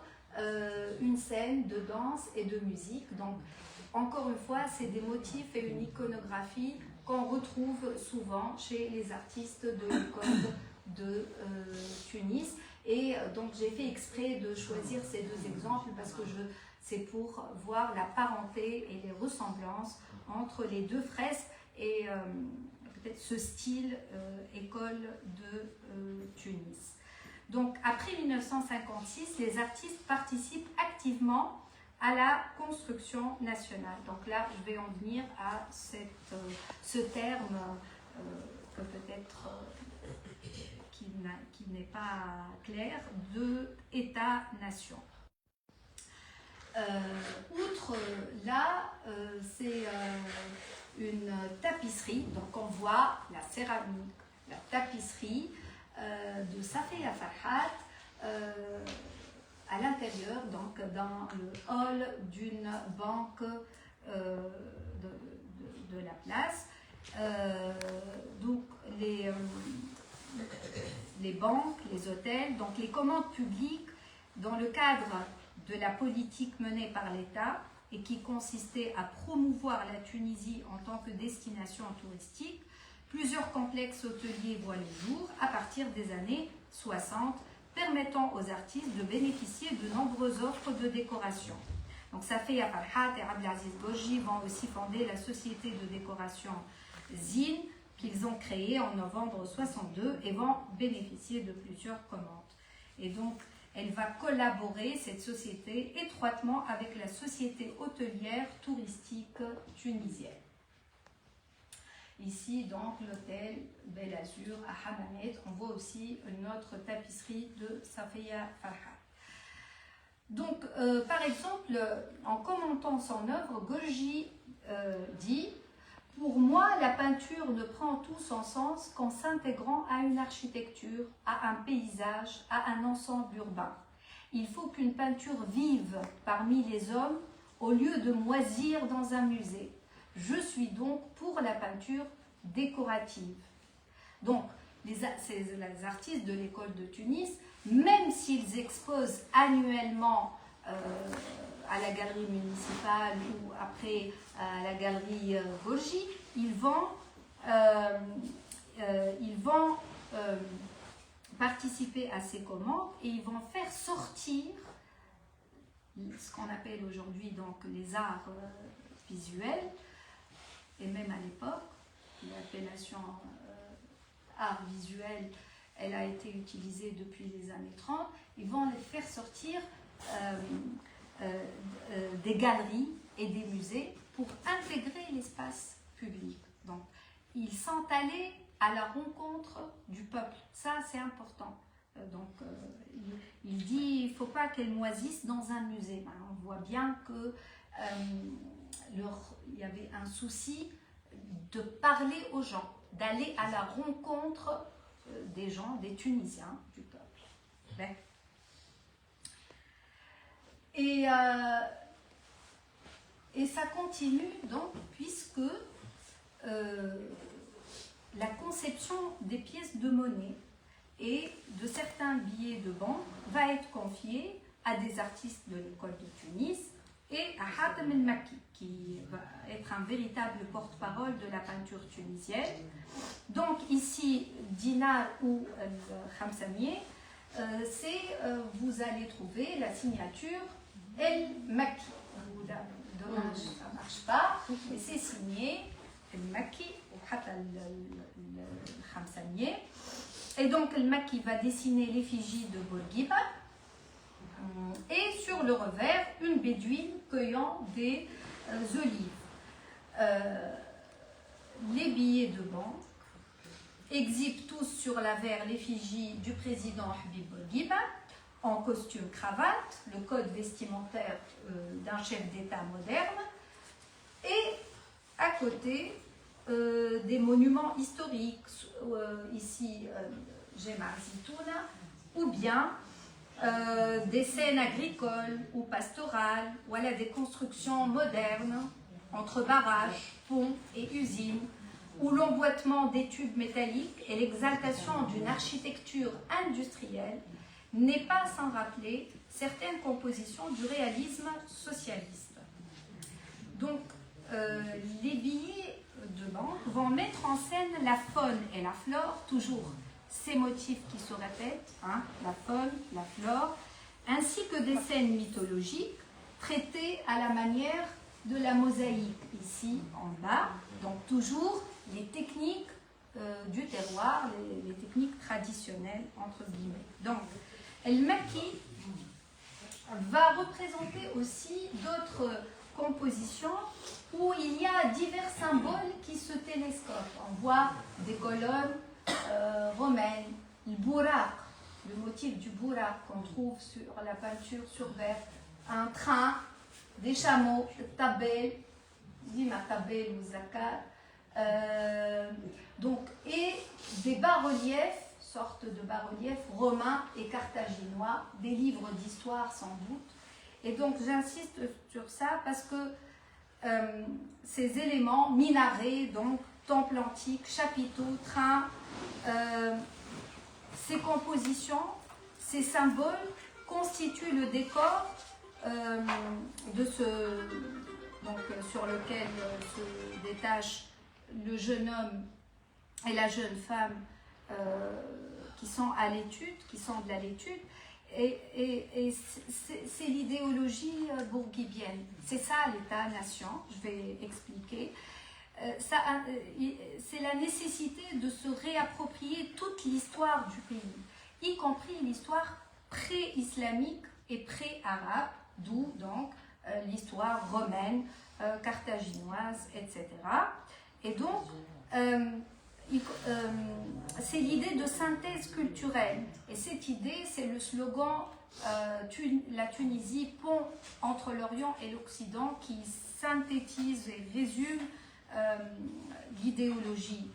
une scène de danse et de musique. Donc, encore une fois, c'est des motifs et une iconographie qu'on retrouve souvent chez les artistes de l'école de Tunis. Et donc, j'ai fait exprès de choisir ces deux exemples parce que c'est pour voir la parenté et les ressemblances entre les deux fresques et peut-être ce style école de Tunis. Donc, après 1956, les artistes participent activement à la construction nationale. Donc là, je vais en venir à ce terme que peut-être qui n'est pas clair, de État-nation. Outre là, c'est une tapisserie, donc on voit la céramique, la tapisserie de Safia Farhat à l'intérieur, donc dans le hall d'une banque de la place. Donc les banques, les hôtels, donc les commandes publiques dans le cadre de la politique menée par l'État et qui consistait à promouvoir la Tunisie en tant que destination touristique, plusieurs complexes hôteliers voient le jour à partir des années 60, permettant aux artistes de bénéficier de nombreuses offres de décoration. Donc Safia Farhat et Abdelaziz Golgi vont aussi fonder la société de décoration Zine qu'ils ont créée en novembre 62 et vont bénéficier de plusieurs commandes. Et donc, elle va collaborer, cette société, étroitement avec la société hôtelière touristique tunisienne. Ici, donc, l'hôtel Bel Azur à Hammamet, on voit aussi une autre tapisserie de Safia Farhat. Donc, par exemple, en commentant son œuvre, Golgi dit « Pour moi, la peinture ne prend tout son sens qu'en s'intégrant à une architecture, à un paysage, à un ensemble urbain. Il faut qu'une peinture vive parmi les hommes au lieu de moisir dans un musée. Je suis donc pour la peinture décorative. » Donc, les artistes de l'école de Tunis, même s'ils exposent annuellement à la galerie municipale ou après à la galerie Golgi, ils vont participer à ces commandes et ils vont faire sortir ce qu'on appelle aujourd'hui donc les arts visuels, et même à l'époque, l'appellation art visuel, elle a été utilisée depuis les années 30, ils vont les faire sortir des galeries et des musées pour intégrer l'espace public. Donc, ils sont allés à la rencontre du peuple. Ça, c'est important. Donc, il dit, il ne faut pas qu'elles moisissent dans un musée. Ben, on voit bien que il y avait un souci de parler aux gens, d'aller à la rencontre des gens, des Tunisiens, du peuple. Ouais. Et ça continue donc, puisque la conception des pièces de monnaie et de certains billets de banque va être confiée à des artistes de l'école de Tunis et à Hatem El-Makki, qui va être un véritable porte-parole de la peinture tunisienne. Donc ici, dinar ou khamsamieh, vous allez trouver la signature El-Makki. Dommage, ça ne marche pas, mais c'est signé El-Makki ou Khamsamieh. Et donc El-Makki va dessiner l'effigie de Bourguiba et sur le revers, une bédouine cueillant des olives. Les billets de banque exhibent tous sur l'avers l'effigie du président Habib Bourguiba en costume cravate, le code vestimentaire d'un chef d'État moderne, et à côté des monuments historiques, ici Gemar Zitouna, ou bien des scènes agricoles ou pastorales, voilà des constructions modernes entre barrages, ponts et usines, où l'emboîtement des tubes métalliques et l'exaltation d'une architecture industrielle n'est pas sans rappeler certaines compositions du réalisme socialiste. Donc, les billets de banque vont mettre en scène la faune et la flore, toujours ces motifs qui se répètent, hein, la faune, la flore, ainsi que des scènes mythologiques traitées à la manière de la mosaïque, ici en bas, donc toujours les techniques du terroir, les techniques traditionnelles, entre guillemets. Donc, El-Makki va représenter aussi d'autres compositions où il y a divers symboles qui se télescopent. On voit des colonnes romaines, le bouraq, le motif du bouraq qu'on trouve sur la peinture sur verre, un train, des chameaux, tabel, dima tabel ou zakat, donc, et des bas-reliefs, sortes de bas-reliefs romains et carthaginois, des livres d'histoire sans doute. Et donc j'insiste sur ça parce que ces éléments, minarets, donc temple antique, chapiteaux, trains, ces compositions, ces symboles constituent le décor sur lequel se détache le jeune homme et la jeune femme qui sont à l'étude, qui sont de la l'étude. Et c'est l'idéologie bourguibienne. C'est ça l'État-nation, je vais expliquer. C'est la nécessité de se réapproprier toute l'histoire du pays, y compris l'histoire pré-islamique et pré-arabe, d'où donc l'histoire romaine, carthaginoise, etc. Et donc, c'est l'idée de synthèse culturelle. Et cette idée, c'est le slogan la Tunisie, pont entre l'Orient et l'Occident, qui synthétise et résume l'idéologie.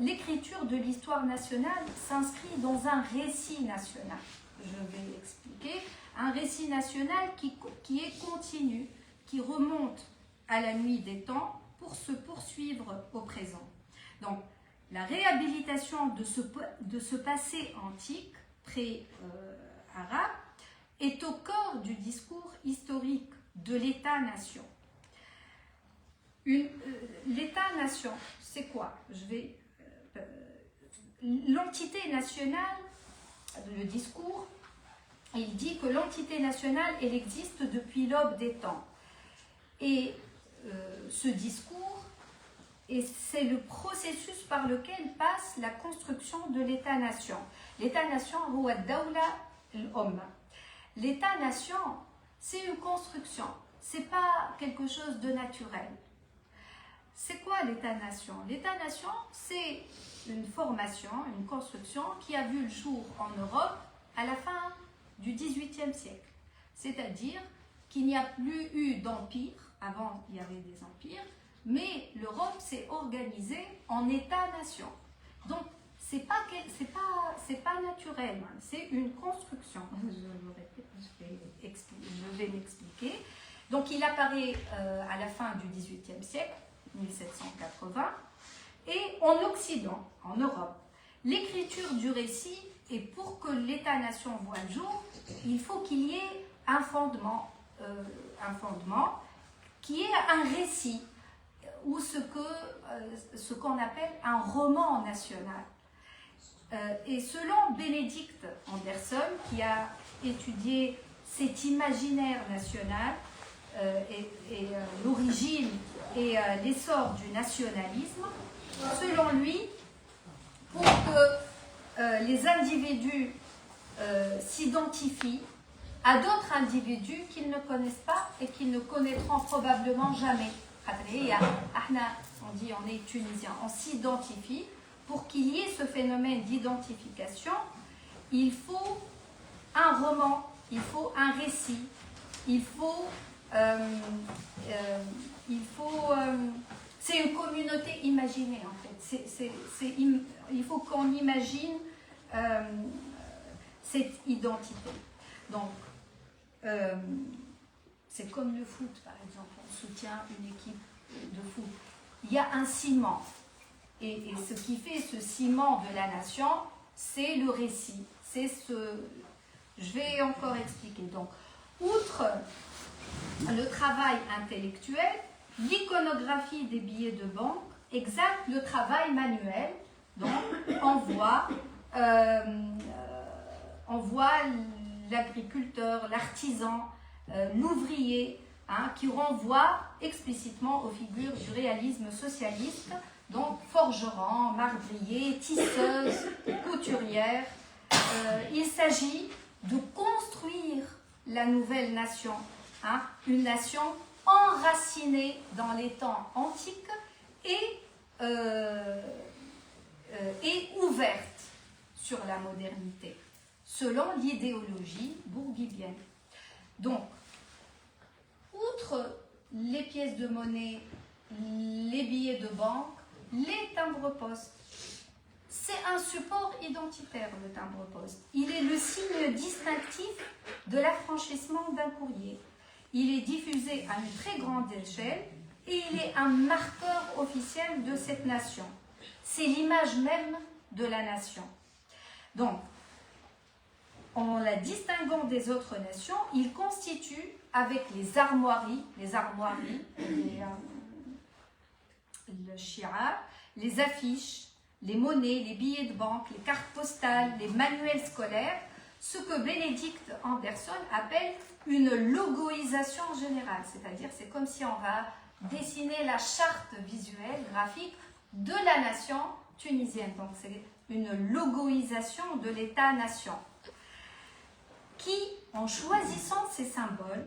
L'écriture de l'histoire nationale s'inscrit dans un récit national. Je vais expliquer. Un récit national qui est continu, qui remonte à la nuit des temps pour se poursuivre au présent. Donc, la réhabilitation de ce passé antique, pré-arabe, est au cœur du discours historique de l'État-nation. L'État-nation, c'est quoi? L'entité nationale, le discours, il dit que l'entité nationale, elle existe depuis l'aube des temps. Et ce discours, c'est le processus par lequel passe la construction de l'État-nation. L'État-nation, huwa ad-dawla al-umma. L'État-nation, c'est une construction, c'est pas quelque chose de naturel. C'est quoi l'État-nation? L'État-nation, c'est une formation, une construction qui a vu le jour en Europe à la fin du XVIIIe siècle. C'est-à-dire qu'il n'y a plus eu d'empire, Avant, il y avait des empires, mais l'Europe s'est organisée en États-nations. Donc, c'est pas naturel, c'est une construction. Je le répète, je vais l'expliquer. Donc, il apparaît à la fin du XVIIIe siècle, 1780, et en Occident, en Europe, l'écriture du récit, et pour que l'État-nation voie le jour, il faut qu'il y ait un fondement qui est un récit, ou ce qu'on appelle un roman national. Et selon Bénédicte Anderson, qui a étudié cet imaginaire national et l'origine et l'essor du nationalisme, selon lui, pour que les individus s'identifient à d'autres individus qu'ils ne connaissent pas et qu'ils ne connaîtront probablement jamais. On dit on est tunisien, on s'identifie. Pour qu'il y ait ce phénomène d'identification, il faut un roman, il faut un récit, c'est une communauté imaginée en fait. Il faut qu'on imagine cette identité. Donc, c'est comme le foot, par exemple. On soutient une équipe de foot. Il y a un ciment. Et ce qui fait ce ciment de la nation, c'est le récit. Je vais encore expliquer. Donc, outre le travail intellectuel, l'iconographie des billets de banque exerce le travail manuel. Donc, on voit l'agriculteur, l'artisan, l'ouvrier, qui renvoie explicitement aux figures du réalisme socialiste, donc forgeron, marbrier, tisseuse, couturière. Il s'agit de construire la nouvelle nation, une nation enracinée dans les temps antiques et ouverte sur la modernité, selon l'idéologie bourguibienne. Donc, outre les pièces de monnaie, les billets de banque, les timbres-poste, c'est un support identitaire, le timbre-poste. Il est le signe distinctif de l'affranchissement d'un courrier. Il est diffusé à une très grande échelle et il est un marqueur officiel de cette nation. C'est l'image même de la nation. Donc, en la distinguant des autres nations, il constitue, avec les armoiries, le shi'ar, les affiches, les monnaies, les billets de banque, les cartes postales, les manuels scolaires, ce que Bénédicte Anderson appelle une logoisation générale. C'est-à-dire, c'est comme si on va dessiner la charte visuelle, graphique de la nation tunisienne. Donc, c'est une logoisation de l'État-nation qui, en choisissant ces symboles,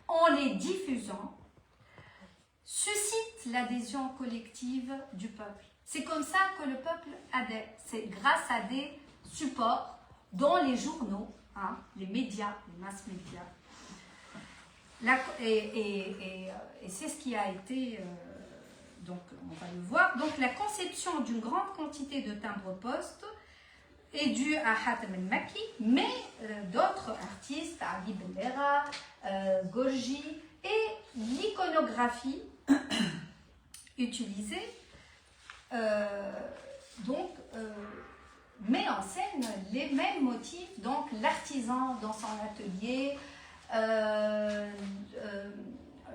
en les diffusant, suscite l'adhésion collective du peuple. C'est comme ça que le peuple adhère. C'est grâce à des supports dont les journaux, les médias, les mass médias. Et c'est ce qui a été, donc on va le voir. Donc la conception d'une grande quantité de timbres-poste est due à Hatem el-Makki, mais d'autres artistes, Ali Bellera, Gorgi, et l'iconographie utilisée met en scène les mêmes motifs, donc l'artisan dans son atelier,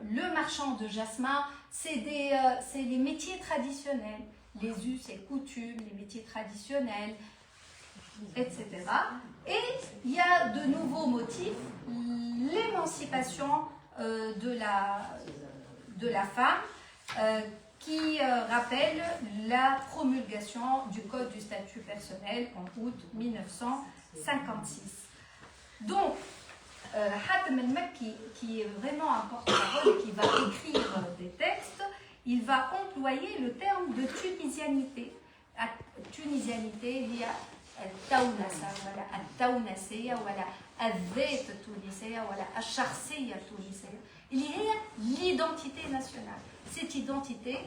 le marchand de jasmin, c'est les métiers traditionnels, les us et coutumes, les métiers traditionnels, etc. Et il y a de nouveaux motifs, l'émancipation de la femme, qui rappelle la promulgation du Code du statut personnel en août 1956. Donc, Hatem el-Makki, qui est vraiment un porte-parole, qui va écrire des textes, il va employer le terme de tunisianité. Tunisianité, il y a التونسة ولا التونسية ولا الذات التونسية ولا الشخصية التونسية. اللي هي l'identité nationale. Cette identité,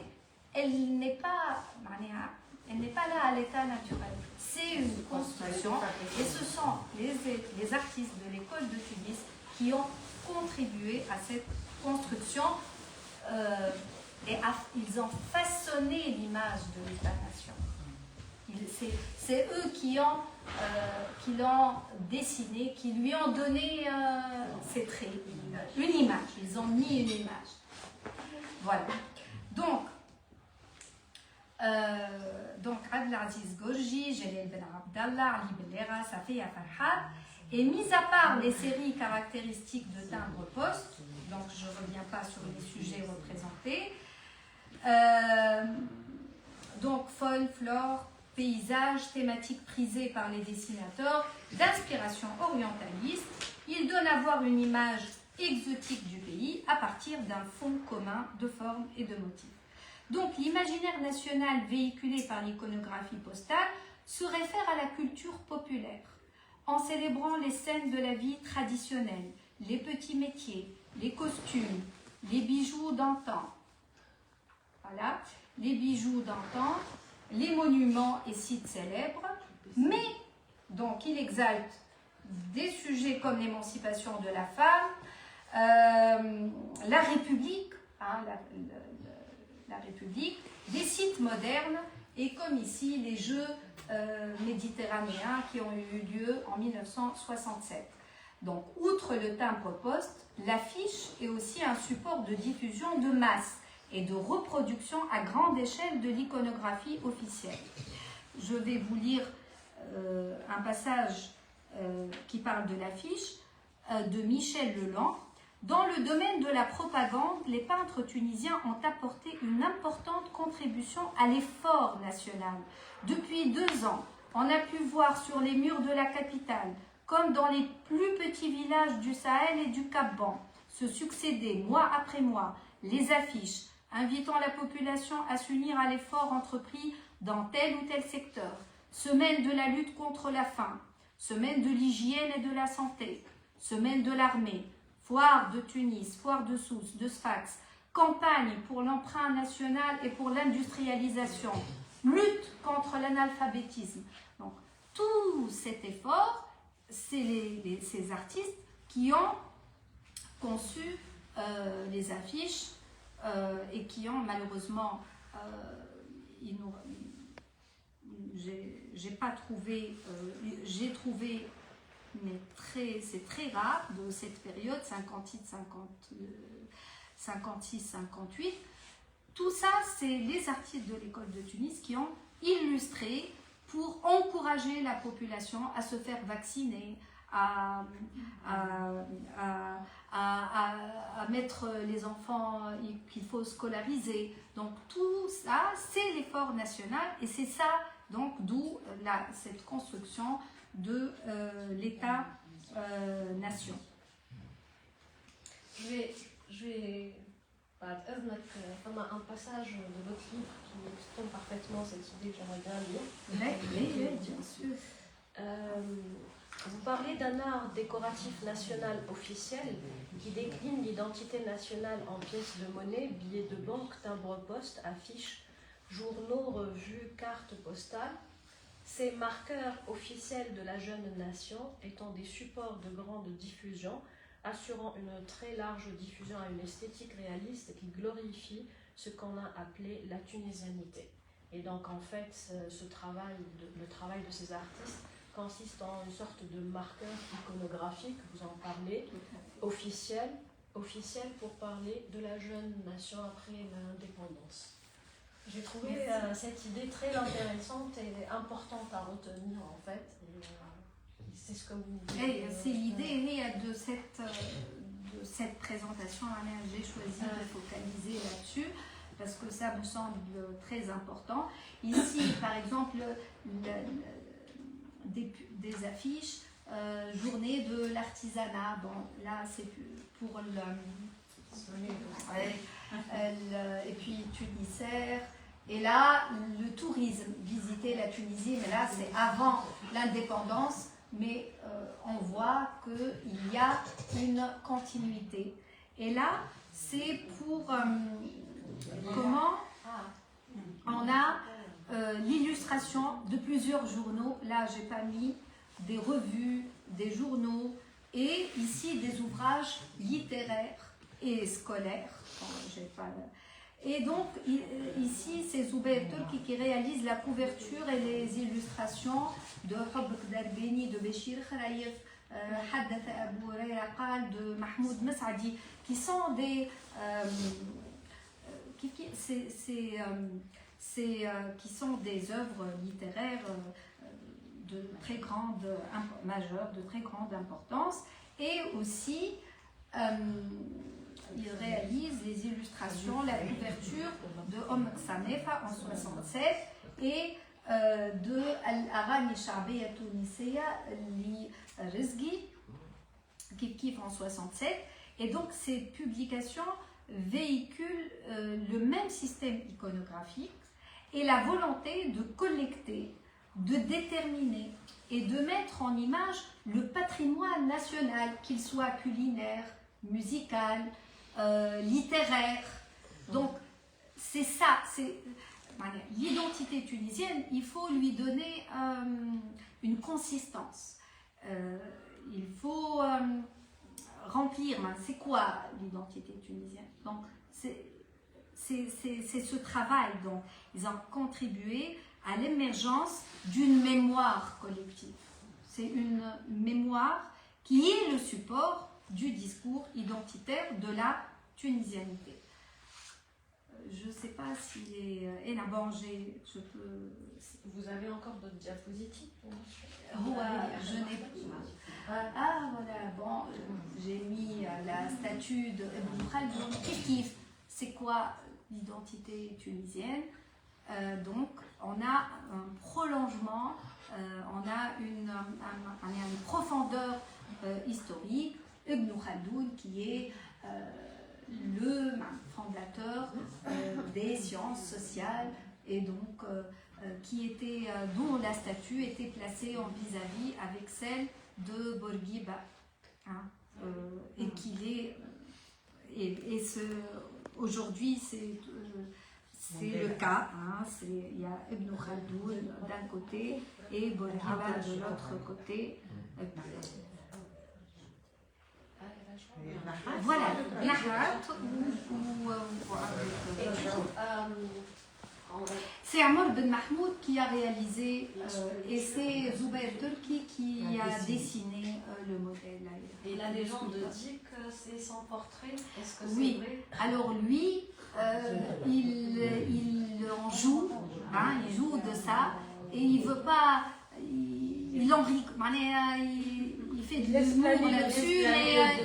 elle n'est pas là à l'état naturel. C'est une construction et ce sont les artistes de l'école de Tunis qui ont contribué à cette construction et ils ont façonné l'image de l'État-nation. C'est eux qui l'ont dessiné, qui lui ont donné ses traits, une image. Ils ont mis une image. Voilà. Donc Abdelaziz Gorji, Jalel Ben Abdallah, Ali Bellera, Safia Farhad, et mis à part les séries caractéristiques de timbre-poste, donc je ne reviens pas sur les sujets représentés, donc faune, flore, paysage, thématique prisée par les dessinateurs, d'inspiration orientaliste, il donne à voir une image exotique du pays à partir d'un fond commun de formes et de motifs. Donc l'imaginaire national véhiculé par l'iconographie postale se réfère à la culture populaire, en célébrant les scènes de la vie traditionnelle, les petits métiers, les costumes, les bijoux d'antan. Voilà, les bijoux d'antan, les monuments et sites célèbres, mais donc il exalte des sujets comme l'émancipation de la femme, la République, la République, des sites modernes et comme ici les Jeux méditerranéens qui ont eu lieu en 1967. Donc outre le timbre-poste, l'affiche est aussi un support de diffusion de masse et de reproduction à grande échelle de l'iconographie officielle. Je vais vous lire un passage qui parle de l'affiche de Michel Leland. Dans le domaine de la propagande, les peintres tunisiens ont apporté une importante contribution à l'effort national. Depuis 2 ans, on a pu voir sur les murs de la capitale, comme dans les plus petits villages du Sahel et du Cap-Ban, se succéder mois après mois les affiches invitant la population à s'unir à l'effort entrepris dans tel ou tel secteur, semaine de la lutte contre la faim, semaine de l'hygiène et de la santé, semaine de l'armée, foire de Tunis, foire de Sousse, de Sfax, campagne pour l'emprunt national et pour l'industrialisation, lutte contre l'analphabétisme. Donc, tout cet effort, c'est ces artistes qui ont conçu les affiches et qui ont malheureusement, j'ai pas trouvé, j'ai trouvé, mais c'est très rare de cette période 56-58. Tout ça, c'est les artistes de l'école de Tunis qui ont illustré pour encourager la population à se faire vacciner, à mettre les enfants qu'il faut scolariser. Donc tout ça, c'est l'effort national et c'est ça, donc d'où cette construction de l'État-nation. Je vais un passage de votre livre qui exprime parfaitement cette idée que j'aimerais bien lire. Oui, bien sûr. Vous parlez d'un art décoratif national officiel qui décline l'identité nationale en pièces de monnaie, billets de banque, timbres-poste, affiches, journaux, revues, cartes postales. Ces marqueurs officiels de la jeune nation étant des supports de grande diffusion, assurant une très large diffusion à une esthétique réaliste qui glorifie ce qu'on a appelé la tunisianité. Et donc en fait, le travail de ces artistes consiste en une sorte de marqueur iconographique, vous en parlez, officiel pour parler de la jeune nation après l'indépendance. J'ai trouvé cette idée très intéressante et importante à retenir en fait. C'est ce que vous dites. C'est l'idée de cette présentation. J'ai choisi de focaliser là-dessus parce que ça me semble très important. Ici, par exemple, des affiches, journée de l'artisanat. Bon, là, c'est pour et puis Tunisaire. Et là, le tourisme, visiter la Tunisie, mais là, c'est avant l'indépendance. Mais on voit qu'il y a une continuité. Et là, c'est pour comment on a l'illustration de plusieurs journaux. Là, j'ai pas mis des revues, des journaux, et ici des ouvrages littéraires et scolaires. Bon, j'ai pas... Et donc, ici, c'est Zubair Turki qui réalise la couverture et les illustrations de Hubbek Darbeni, de Béchir Khraïf, Haddatha Abou Huraira Qal, de Mahmoud Mas'adi, qui sont des... qui sont des œuvres littéraires de très grande, majeures, de très grande importance. Et aussi, il réalise les illustrations, la couverture de Sanefa en 67 et de Al-Aghani Sha'biya Tunisiya li Rizgi Kif en 67. Et donc ces publications véhiculent le même système iconographique et la volonté de collecter, de déterminer et de mettre en image le patrimoine national, qu'il soit culinaire, musical, littéraire. Donc c'est ça, c'est l'identité tunisienne, il faut lui donner une consistance. Il faut remplir, c'est quoi l'identité tunisienne? Donc c'est ce travail dont ils ont contribué à l'émergence d'une mémoire collective. C'est une mémoire qui est le support du discours identitaire de la tunisianité. Je ne sais pas si et là, bon, je peux... Vous avez encore d'autres diapositives? Je n'ai plus. Ah voilà, bon, j'ai mis la statue de Ibn Khaldoun. C'est quoi l'identité tunisienne? Donc, on a un prolongement, on a une profondeur historique. Ibn Khaldoun, qui est le fondateur des sciences sociales et donc dont la statue était placée en vis-à-vis avec celle de Bourguiba, hein, et qu'il est aujourd'hui c'est le cas, hein, il y a Ibn Khaldoun d'un côté et Bourguiba de l'autre côté. Voilà, c'est Amr Ben Mahmoud qui a réalisé et c'est Zubair Turki qui a dessiné le modèle. Et la légende dit que c'est son portrait. Est-ce que c'est oui, vrai? Alors lui, il en joue, hein, il joue de ça et il veut pas, il fait de l'humour là-dessus,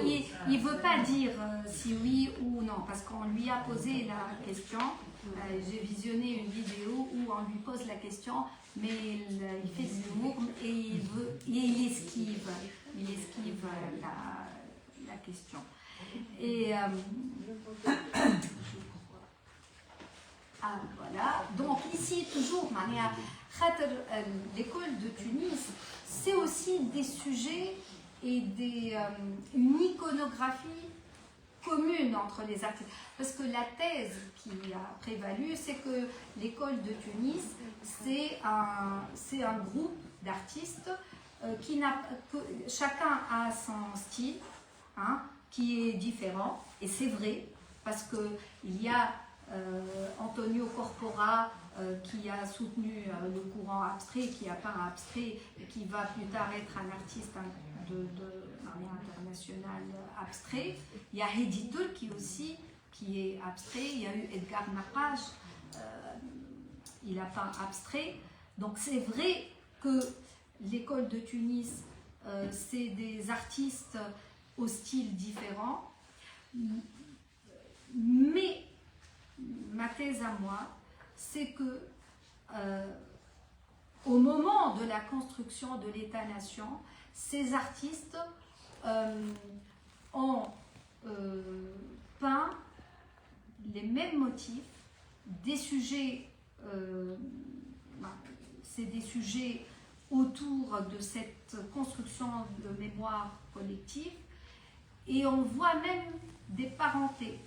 mais il ne veut pas dire si oui ou non, parce qu'on lui a posé la question. J'ai visionné une vidéo où on lui pose la question, mais il fait de l'humour et il esquive la question. Et voilà. Donc ici toujours, l'école de Tunis, c'est aussi des sujets et une iconographie commune entre les artistes. Parce que la thèse qui a prévalu, c'est que l'école de Tunis, c'est un groupe d'artistes que chacun a son style, hein, qui est différent. Et c'est vrai, parce qu'il y a Antonio Corpora qui a soutenu le courant abstrait, qui a peint abstrait et qui va plus tard être un artiste international abstrait. Il y a Hedi Turki aussi qui est abstrait. Il y a eu Edgar Naqaj, il a peint abstrait. Donc c'est vrai que l'école de Tunis, c'est des artistes au style différent, mais ma thèse à moi, c'est que au moment de la construction de l'État-nation, ces artistes ont peint les mêmes motifs, des sujets, c'est des sujets autour de cette construction de mémoire collective, et on voit même des parentés,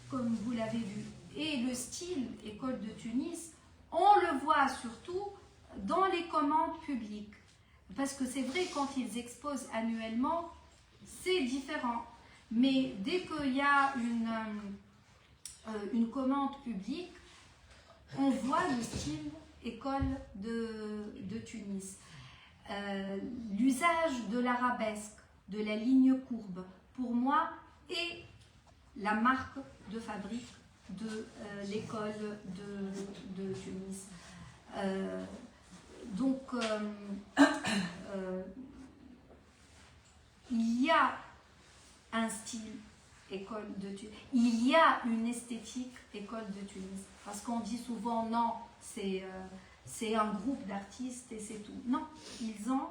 comme vous l'avez vu. Et le style École de Tunis, on le voit surtout dans les commandes publiques. Parce que c'est vrai, quand ils exposent annuellement, c'est différent. Mais dès qu'il y a une commande publique, on voit le style École de Tunis. L'usage de l'arabesque, de la ligne courbe, pour moi, est la marque de fabrique de l'école de Tunis. Donc, il y a un style École de Tunis, il y a une esthétique École de Tunis, parce qu'on dit souvent non, c'est un groupe d'artistes et c'est tout. Non, ils ont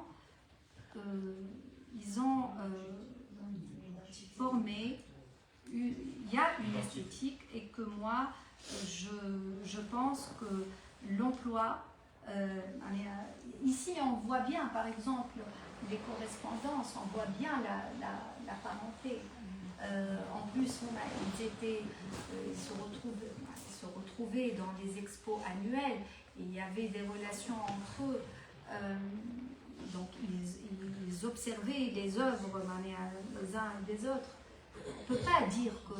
formé, il y a une esthétique et que moi, je pense que l'emploi, ici on voit bien par exemple les correspondances, on voit bien la parenté. En plus, ils se retrouvaient dans les expos annuels et il y avait des relations entre eux. Donc, ils observaient les œuvres les uns et des autres. On ne peut pas dire que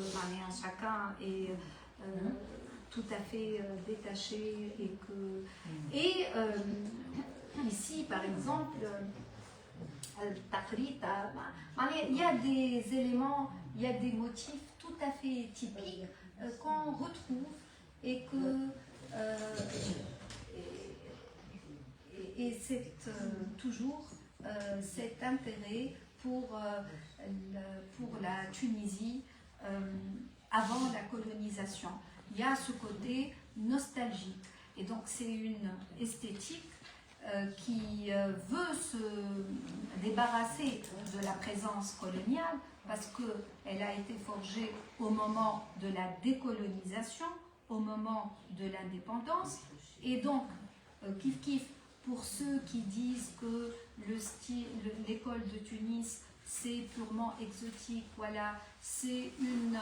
chacun est tout à fait détaché et que. Et ici, par exemple, il y a des éléments, il y a des motifs tout à fait typiques qu'on retrouve et que et c'est toujours cet intérêt pour la Tunisie avant la colonisation. Il y a ce côté nostalgique et donc c'est une esthétique qui veut se débarrasser de la présence coloniale parce qu'elle a été forgée au moment de la décolonisation, au moment de l'indépendance. Et donc, kiff kiff, pour ceux qui disent que l'école de Tunis, c'est purement exotique, voilà, c'est une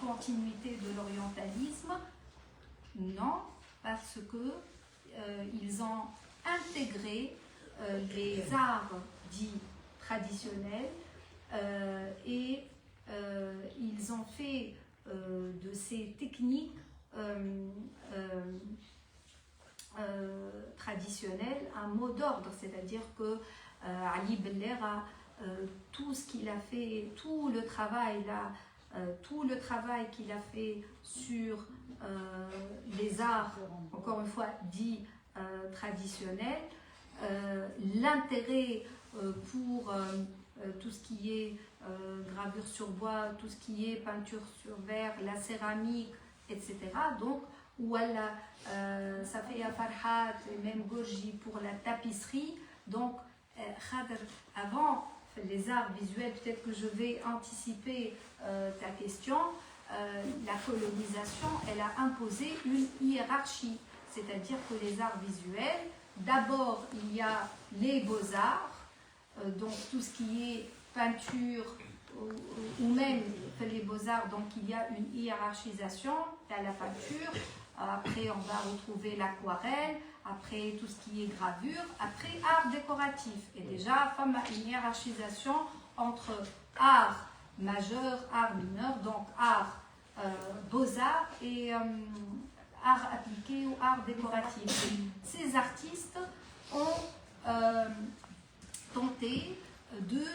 continuité de l'orientalisme, non, parce que ils ont intégré les arts dits traditionnels et ils ont fait de ces techniques traditionnelles un mot d'ordre, c'est-à-dire que Ali Bellera, tout ce qu'il a fait, tout le travail qu'il a fait sur les arts, encore une fois, dits traditionnels, l'intérêt pour tout ce qui est gravure sur bois, tout ce qui est peinture sur verre, la céramique, etc. Donc, voilà, Safia Farhat et même Gorgi pour la tapisserie. Donc, Khadr, avant les arts visuels, peut-être que je vais anticiper ta question. La colonisation, elle a imposé une hiérarchie, c'est-à-dire que les arts visuels, d'abord il y a les beaux-arts, donc tout ce qui est peinture ou même les beaux-arts, donc il y a une hiérarchisation, il y a la peinture, après on va retrouver l'aquarelle, après tout ce qui est gravure, après art décoratif. Et déjà, une hiérarchisation entre art majeur, art mineur, donc art beaux-arts et art appliqué ou art décoratif. Et ces artistes ont tenté de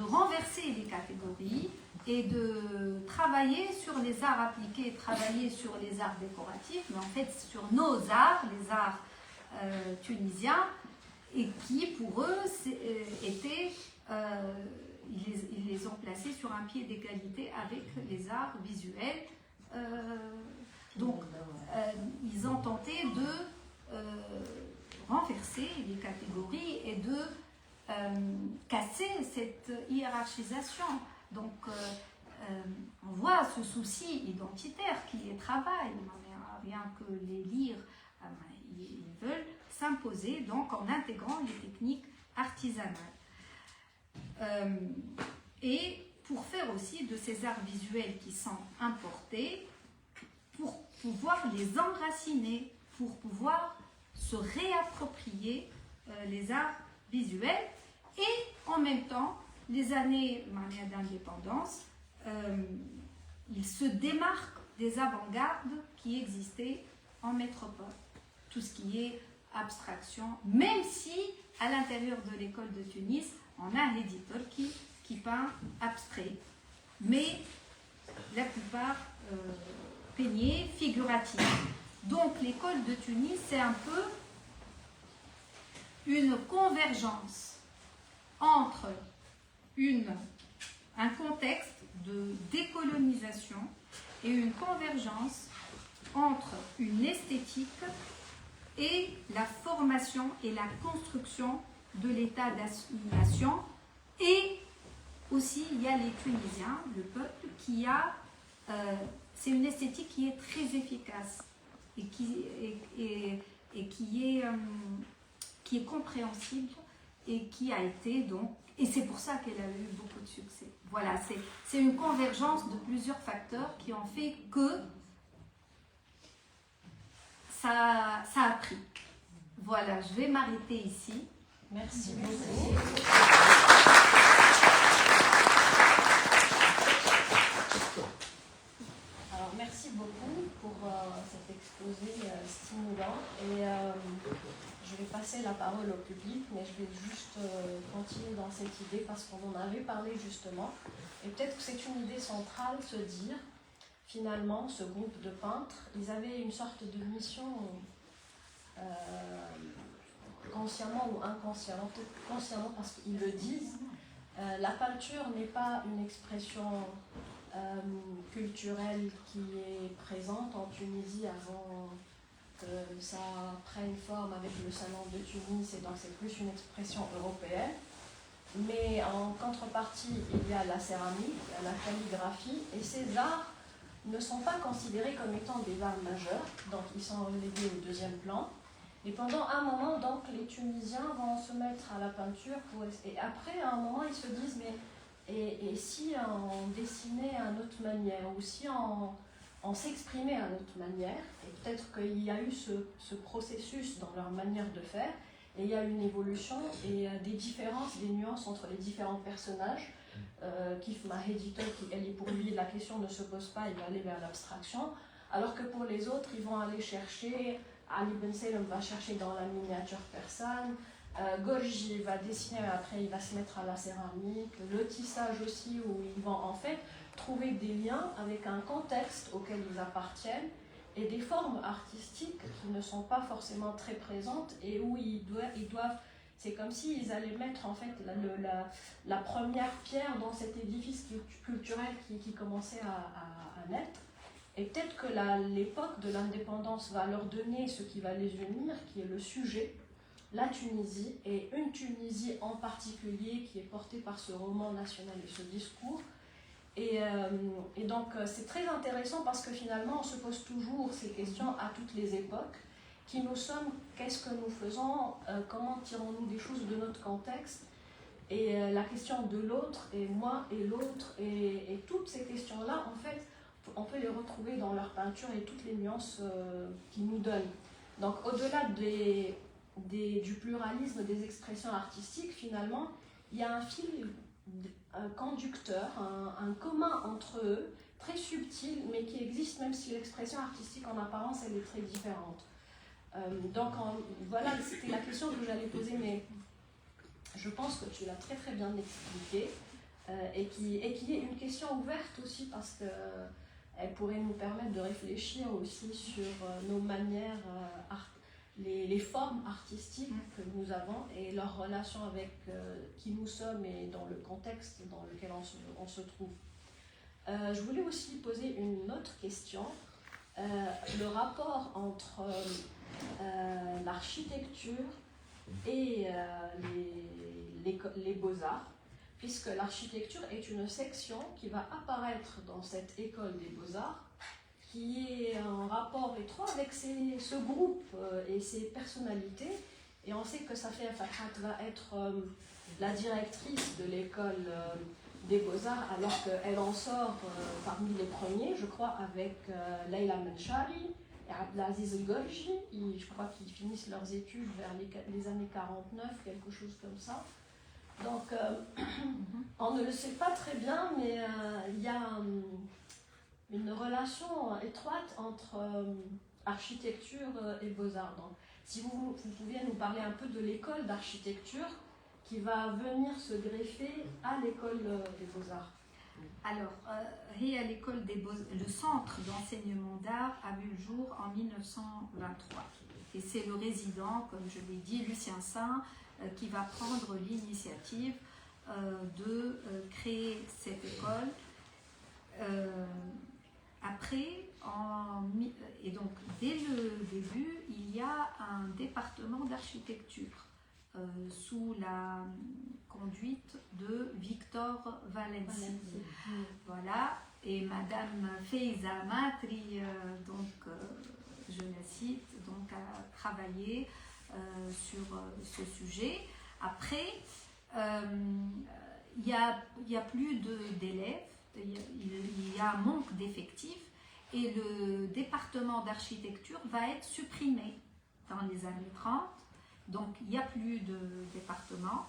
renverser les catégories et de travailler sur les arts appliqués, travailler sur les arts décoratifs, mais en fait sur nos arts, les arts tunisiens, et qui pour eux étaient, ils les ont placés sur un pied d'égalité avec les arts visuels. Donc ils ont tenté de renverser les catégories et de casser cette hiérarchisation. Donc, on voit ce souci identitaire qui les travaille, rien que les lire, ils veulent s'imposer donc en intégrant les techniques artisanales. Et pour faire aussi de ces arts visuels qui sont importés, pour pouvoir les enraciner, pour pouvoir se réapproprier les arts visuels. Et en même temps, les années d'indépendance, ils se démarquent des avant-gardes qui existaient en métropole. Tout ce qui est abstraction, même si à l'intérieur de l'école de Tunis, on a un éditeur qui peint abstrait. Mais la plupart peignaient figuratif. Donc l'école de Tunis, c'est un peu une convergence entre un contexte de décolonisation et une convergence entre une esthétique et la formation et la construction de l'État-nation. Et aussi, il y a les Tunisiens, le peuple, c'est une esthétique qui est très efficace et qui est compréhensible et qui a été donc, et c'est pour ça qu'elle a eu beaucoup de succès. Voilà, c'est une convergence de plusieurs facteurs qui ont fait que ça a pris. Voilà, je vais m'arrêter ici. Merci beaucoup. Alors, merci beaucoup pour cet exposé stimulant. Et je vais passer la parole au public, mais je vais juste continuer dans cette idée parce qu'on en avait parlé justement. Et peut-être que c'est une idée centrale, se dire, finalement, ce groupe de peintres, ils avaient une sorte de mission consciemment ou inconsciemment, peut-être consciemment parce qu'ils le disent. La peinture n'est pas une expression culturelle qui est présente en Tunisie avant que ça prenne forme avec le salon de Tunis, et donc c'est plus une expression européenne. Mais en contrepartie, il y a la céramique, la calligraphie, et ces arts ne sont pas considérés comme étant des arts majeurs, donc ils sont relégués au deuxième plan. Et pendant un moment, donc, les Tunisiens vont se mettre à la peinture, et après, à un moment, ils se disent, mais et si on dessinait à une autre manière, ou si on s'exprimait à une autre manière, et peut-être qu'il y a eu ce processus dans leur manière de faire, et il y a une évolution et des différences, des nuances entre les différents personnages. Kif Mahedi, pour lui, la question ne se pose pas, il va aller vers l'abstraction, alors que pour les autres, ils vont aller chercher, Ali Ben Salem va chercher dans la miniature persane, Gorgi va dessiner, mais après il va se mettre à la céramique, le tissage aussi, où ils vont en fait trouver des liens avec un contexte auquel ils appartiennent, et des formes artistiques qui ne sont pas forcément très présentes et où ils doivent, c'est comme s'ils allaient mettre en fait la première pierre dans cet édifice culturel qui commençait à naître. Et peut-être que l'époque de l'indépendance va leur donner ce qui va les unir, qui est le sujet, la Tunisie, et une Tunisie en particulier qui est portée par ce roman national et ce discours. Et donc c'est très intéressant parce que finalement on se pose toujours ces questions à toutes les époques. Qui nous sommes, qu'est-ce que nous faisons, comment tirons-nous des choses de notre contexte, et la question de l'autre, et moi et l'autre, et toutes ces questions-là, en fait, on peut les retrouver dans leur peinture et toutes les nuances qu'ils nous donnent. Donc au-delà du pluralisme des expressions artistiques, finalement, il y a un fil conducteur, un commun entre eux, très subtil, mais qui existe même si l'expression artistique en apparence, elle est très différente. Donc voilà, c'était la question que j'allais poser, mais je pense que tu l'as très très bien expliqué, et qui est une question ouverte aussi parce qu'elle pourrait nous permettre de réfléchir aussi sur nos manières, les formes artistiques que nous avons et leur relation avec qui nous sommes et dans le contexte dans lequel on se trouve. Je voulais aussi poser une autre question, le rapport entre l'architecture et les beaux-arts, puisque l'architecture est une section qui va apparaître dans cette école des beaux-arts, qui est en rapport étroit avec ce groupe et ses personnalités. Et on sait que Safia Farhat va être la directrice de l'école des Beaux-Arts, alors qu'elle en sort parmi les premiers, je crois, avec Leila Menchari et Abdelaziz El-Gorji. Je crois qu'ils finissent leurs études vers les années 49, quelque chose comme ça. Donc, on ne le sait pas très bien, mais il y a une relation étroite entre architecture et beaux-arts. Donc, si vous pouviez nous parler un peu de l'école d'architecture qui va venir se greffer à l'école des beaux-arts. Alors, l'école des le centre d'enseignement d'art a vu le jour en 1923. Et c'est le résident, comme je l'ai dit, Lucien Saint, qui va prendre l'initiative de créer cette école. Après, et donc dès le début, il y a un département d'architecture sous la conduite de Victor Valenci. Voilà, et Madame Feiza Matri, je la cite, donc a travaillé sur ce sujet. Après, il y a plus d'élèves, il y a un manque d'effectifs et le département d'architecture va être supprimé dans les années 30. Donc il n'y a plus de département,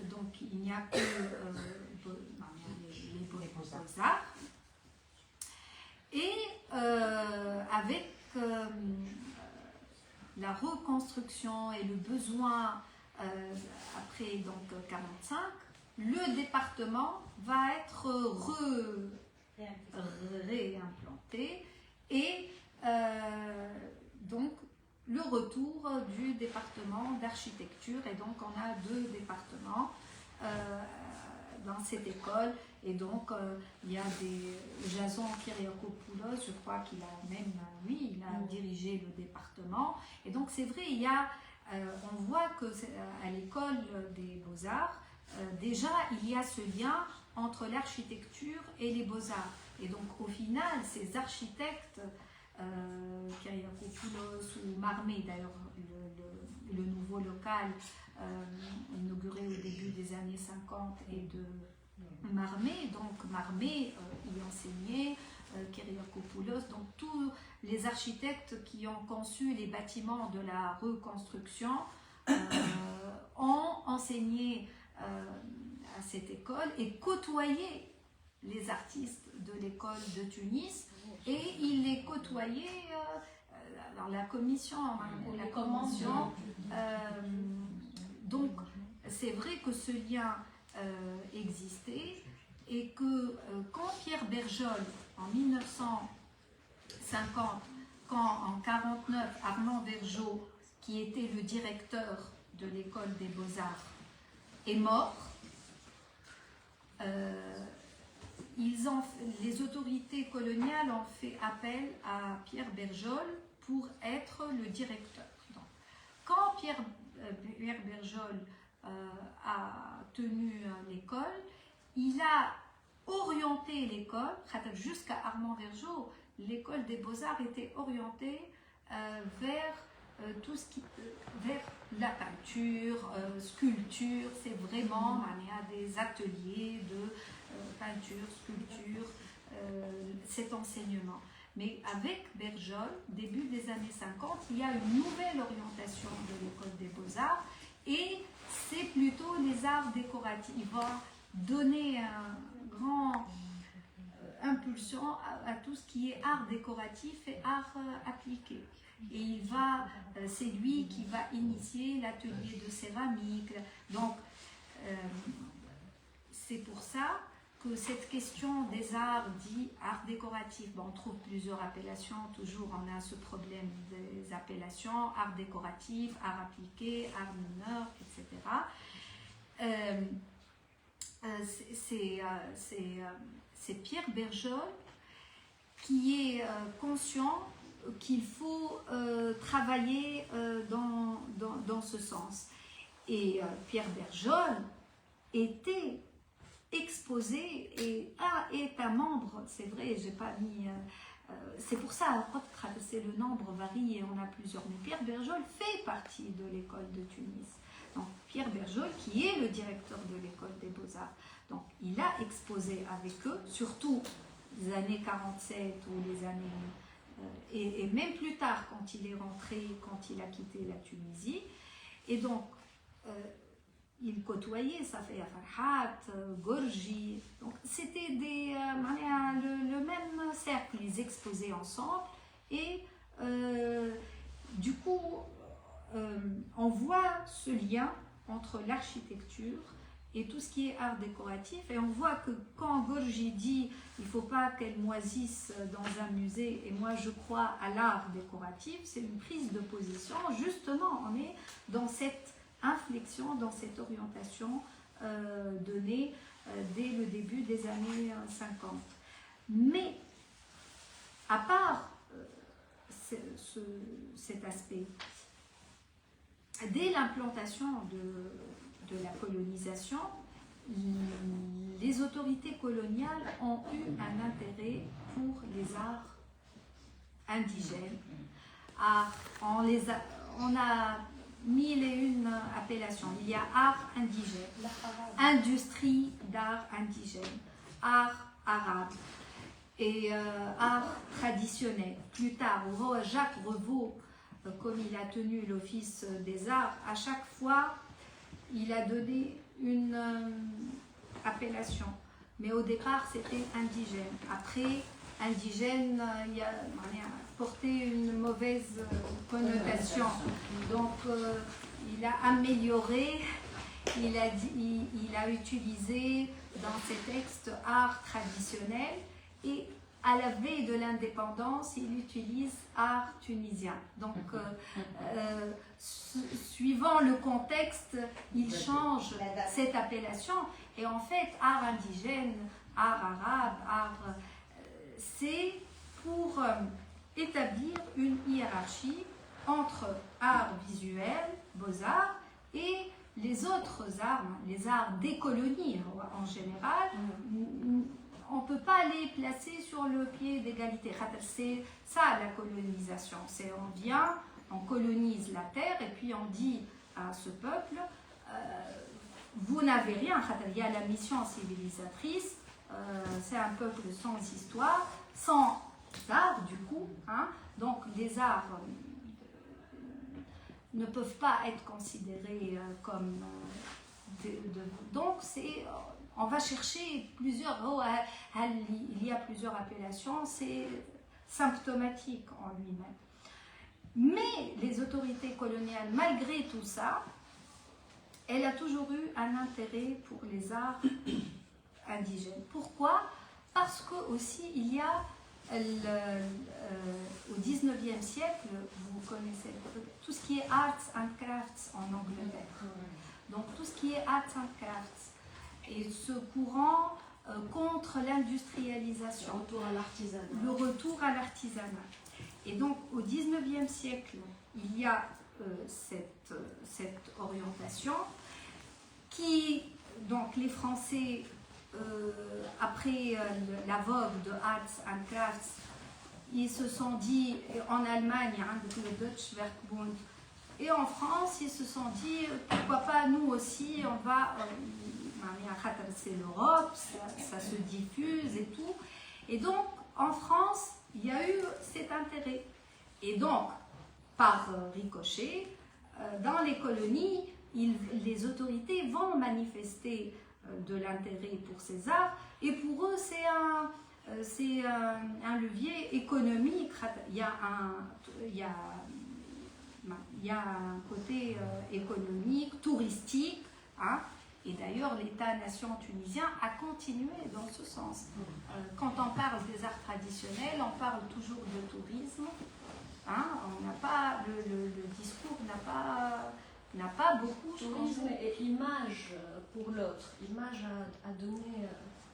donc il n'y a que les beaux-arts. Et avec la reconstruction et le besoin après donc 45, le département va être réimplanté et donc le retour du département d'architecture, et donc on a deux départements dans cette école, et donc il y a Jason Kyriakopoulos, je crois qu'il a même, lui, il a dirigé le département, et donc c'est vrai, on voit que à l'école des Beaux-Arts, déjà il y a ce lien entre l'architecture et les Beaux-Arts, et donc au final ces architectes Kyriakopoulos ou Marmé, d'ailleurs le nouveau local inauguré au début des années 50 et de Marmé, donc Marmé y enseignait, Kyriakopoulos, donc tous les architectes qui ont conçu les bâtiments de la reconstruction ont enseigné à cette école et côtoyé les artistes de l'école de Tunis, et il les côtoyait, alors la commission, donc c'est vrai que ce lien existait, et que quand Pierre Berjol, en 1950, quand en 1949, Armand Vergeot, qui était le directeur de l'école des Beaux-Arts, est mort, les autorités coloniales ont fait appel à Pierre Berjol pour être le directeur. Donc, quand Pierre Berjol a tenu l'école, il a orienté l'école, jusqu'à Armand Vergeot, l'école des Beaux-Arts était orientée vers tout ce qui vers la peinture, sculpture, c'est vraiment il y a des ateliers de peinture, sculpture, cet enseignement. Mais avec Berjol, début des années 50, il y a une nouvelle orientation de l'école des Beaux-Arts, et c'est plutôt les arts décoratifs. Il va donner un grand impulsion à tout ce qui est art décoratif et art appliqué. Et c'est lui qui va initier l'atelier de céramique. Donc, c'est pour ça que cette question des arts dits art décoratif, on trouve plusieurs appellations, toujours on a ce problème des appellations, art décoratif, art appliqué, art mineur, etc. C'est Pierre Berjol qui est conscient qu'il faut travailler dans ce sens. Et Pierre Berjol était exposé et est un membre, c'est vrai, j'ai pas mis, c'est pour ça, c'est le nombre varie et on a plusieurs, mais Pierre Berjol fait partie de l'école de Tunis. Donc Pierre Bergeol, qui est le directeur de l'école des Beaux-Arts. Donc il a exposé avec eux, surtout les années 47 ou les années... et même plus tard, quand il est rentré, quand il a quitté la Tunisie. Et donc, il côtoyait Safia Farhat, Gorgi. Donc c'était le même cercle, ils exposaient ensemble. Et du coup, on voit ce lien entre l'architecture et tout ce qui est art décoratif. Et on voit que quand Gorgi dit il ne faut pas qu'elle moisisse dans un musée, et moi je crois à l'art décoratif, c'est une prise de position. Justement, on est dans cette inflexion, dans cette orientation donnée dès le début des années 50. Mais, à part cet aspect, dès l'implantation de la colonisation, les autorités coloniales ont eu un intérêt pour les arts indigènes. On a mille et une appellations. Il y a art indigène, industrie d'art indigène, art arabe et art traditionnel. Plus tard, Jacques Revaux, comme il a tenu l'office des arts, à chaque fois, il a donné une appellation. Mais au départ, c'était indigène. Après, indigène, il a porté une mauvaise connotation. Donc, il a amélioré, il a utilisé dans ses textes art traditionnel, et à la veille de l'indépendance, il utilise art tunisien. Donc, suivant le contexte, il change cette appellation. Et en fait, art indigène, art arabe, c'est pour établir une hiérarchie entre art visuel, beaux-arts, et les autres arts, les arts décolonisés en général. On ne peut pas les placer sur le pied d'égalité. C'est ça la colonisation. C'est on vient, on colonise la terre et puis on dit à ce peuple, vous n'avez rien. Il y a la mission civilisatrice, c'est un peuple sans histoire, sans art du coup. Donc les arts ne peuvent pas être considérés comme... donc c'est... On va chercher plusieurs, il y a plusieurs appellations, c'est symptomatique en lui-même. Mais les autorités coloniales, malgré tout ça, elle a toujours eu un intérêt pour les arts indigènes. Pourquoi? Parce que aussi il y a au 19e siècle, vous connaissez tout ce qui est arts and crafts en Angleterre. Donc tout ce qui est arts and crafts. Et ce courant contre l'industrialisation. Le retour à l'artisanat. Et donc, au 19e siècle, il y a cette orientation qui, donc les Français, après la vogue de Arts and Crafts, ils se sont dit, en Allemagne, le Deutsche Werkbund, et en France, ils se sont dit, pourquoi pas nous aussi, on va... c'est l'Europe, ça se diffuse et tout. Et donc, en France, il y a eu cet intérêt. Et donc, par ricochet, dans les colonies, les autorités vont manifester de l'intérêt pour ces arts. Et pour eux, c'est un levier économique. Il y a un côté économique, touristique, Et d'ailleurs, l'État-nation tunisien a continué dans ce sens. Quand on parle des arts traditionnels, on parle toujours de tourisme. On n'a pas, le discours n'a pas beaucoup changé. Tourisme et image pour l'autre, image à donner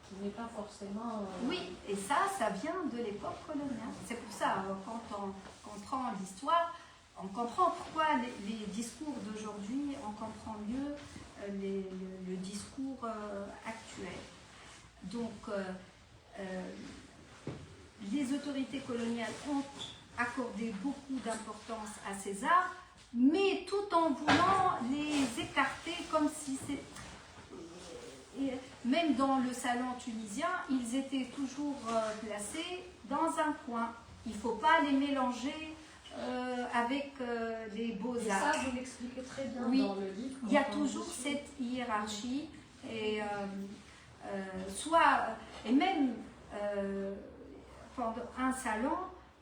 qui n'est pas forcément... Oui, et ça vient de l'époque coloniale. C'est pour ça, quand on comprend l'histoire, on comprend pourquoi les discours d'aujourd'hui, on comprend mieux le discours actuel. Donc, les autorités coloniales ont accordé beaucoup d'importance à ces arts mais tout en voulant les écarter comme si c'est... Même dans le salon tunisien, ils étaient toujours placés dans un coin. Il ne faut pas les mélanger avec les beaux-arts. Ça, vous l'expliquez très bien Oui, dans le livre. il y a toujours cette hiérarchie. Et, et même pendant un salon,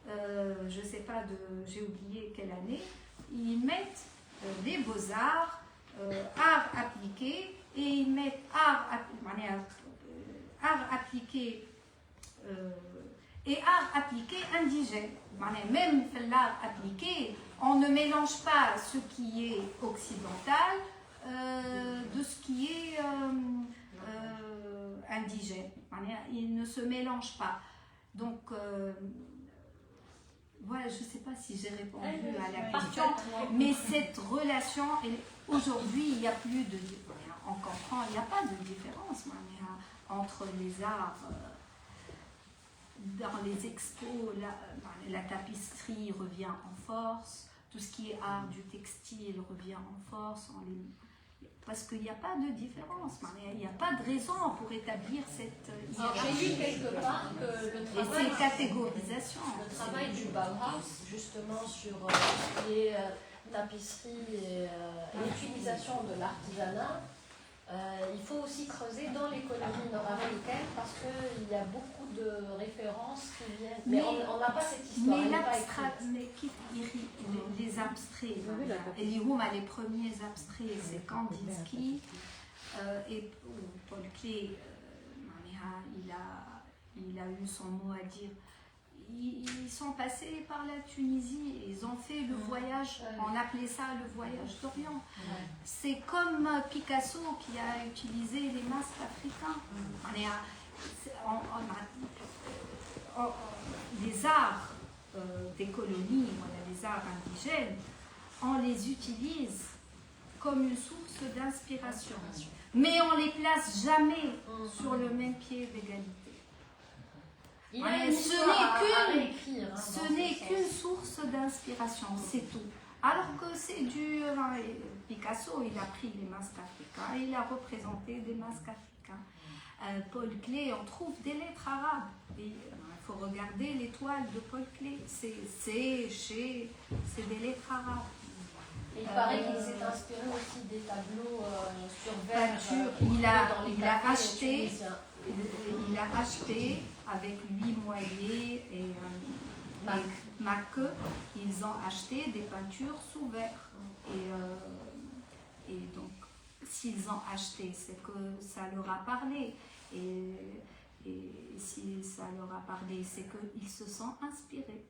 je ne sais pas, j'ai oublié quelle année, ils mettent des beaux-arts, arts appliqués, et ils mettent art appliqué et art appliqué indigène. Même l'art appliqué, on ne mélange pas ce qui est occidental de ce qui est indigène. Ils ne se mélangent pas. Donc, voilà, je ne sais pas si j'ai répondu à la question, mais cette relation, aujourd'hui, il n'y a plus de... On comprend, il n'y a pas de différence entre les arts. Dans les expos, la tapisserie revient en force, tout ce qui est art du textile revient en force, parce qu'il n'y a pas de différence, il n'y a pas de raison pour établir cette hiérarchie. J'ai lu quelque part que le travail, cette catégorisation. Le travail du Bauhaus, justement sur les tapisseries et l'utilisation de l'artisanat, il faut aussi creuser dans l'économie nord-américaine parce qu'il y a beaucoup de références qui viennent. Mais on n'a pas cette histoire. Mais les abstraits, les premiers abstraits, c'est Kandinsky et Paul Klee, il a eu son mot à dire. Ils sont passés par la Tunisie et ils ont fait le voyage, on appelait ça le voyage d'Orient. C'est comme Picasso qui a utilisé les masques africains. Les arts des colonies, les arts indigènes, on les utilise comme une source d'inspiration. Mais on ne les place jamais sur le même pied d'égalité. Ce n'est qu'une source d'inspiration, c'est tout. Alors que c'est du... Picasso, il a pris les masques africains, il a représenté des masques africains. Paul Klee, on trouve des lettres arabes. Il faut regarder les toiles de Paul Klee. C'est des lettres arabes. Et il paraît qu'il s'est inspiré aussi des tableaux sur verre. Il a acheté avec Louis Moyer et Maque, ils ont acheté des peintures sous verre. Et donc, s'ils ont acheté, c'est que ça leur a parlé. Et si ça leur a parlé, c'est qu'ils se sont inspirés.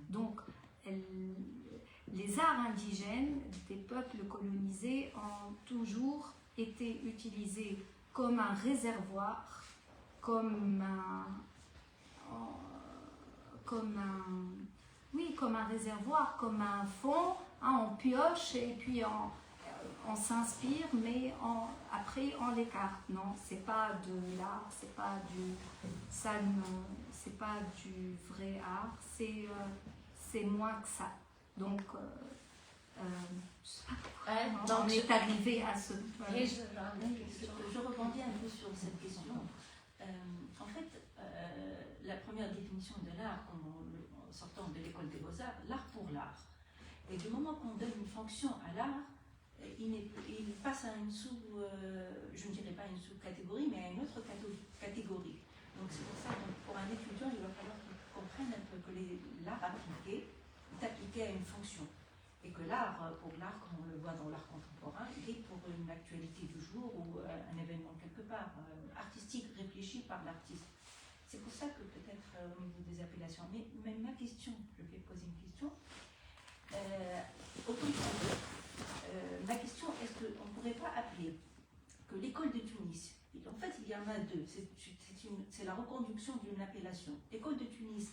Donc, les arts indigènes des peuples colonisés ont toujours été utilisés comme un réservoir, comme un réservoir, comme un fond, on pioche et puis on s'inspire, mais après on l'écarte. Non, c'est pas de l'art, c'est pas du vrai art, c'est moins que ça. Donc, on est arrivé à ce point. Je rebondis un peu sur cette question. En fait, la première définition de l'art, en sortant de l'école des beaux-arts, l'art pour l'art. Et du moment qu'on donne une fonction à l'art, il passe à une je ne dirais pas une sous-catégorie, mais à une autre catégorie. Donc c'est pour ça que pour un étudiant, il va falloir qu'il comprenne un peu que l'art appliqué est appliqué à une fonction. Et que l'art, pour l'art, comme on le voit dans l'art contemporain, il est pour une actualité du jour ou un événement quelque part, artistique, réfléchi par l'artiste. C'est pour ça que peut-être au niveau des appellations, mais même ma question, je vais poser une question. Autant que ma question, est-ce qu'on ne pourrait pas appeler que l'école de Tunis, en fait il y en a deux, c'est la reconduction d'une appellation. L'école de Tunis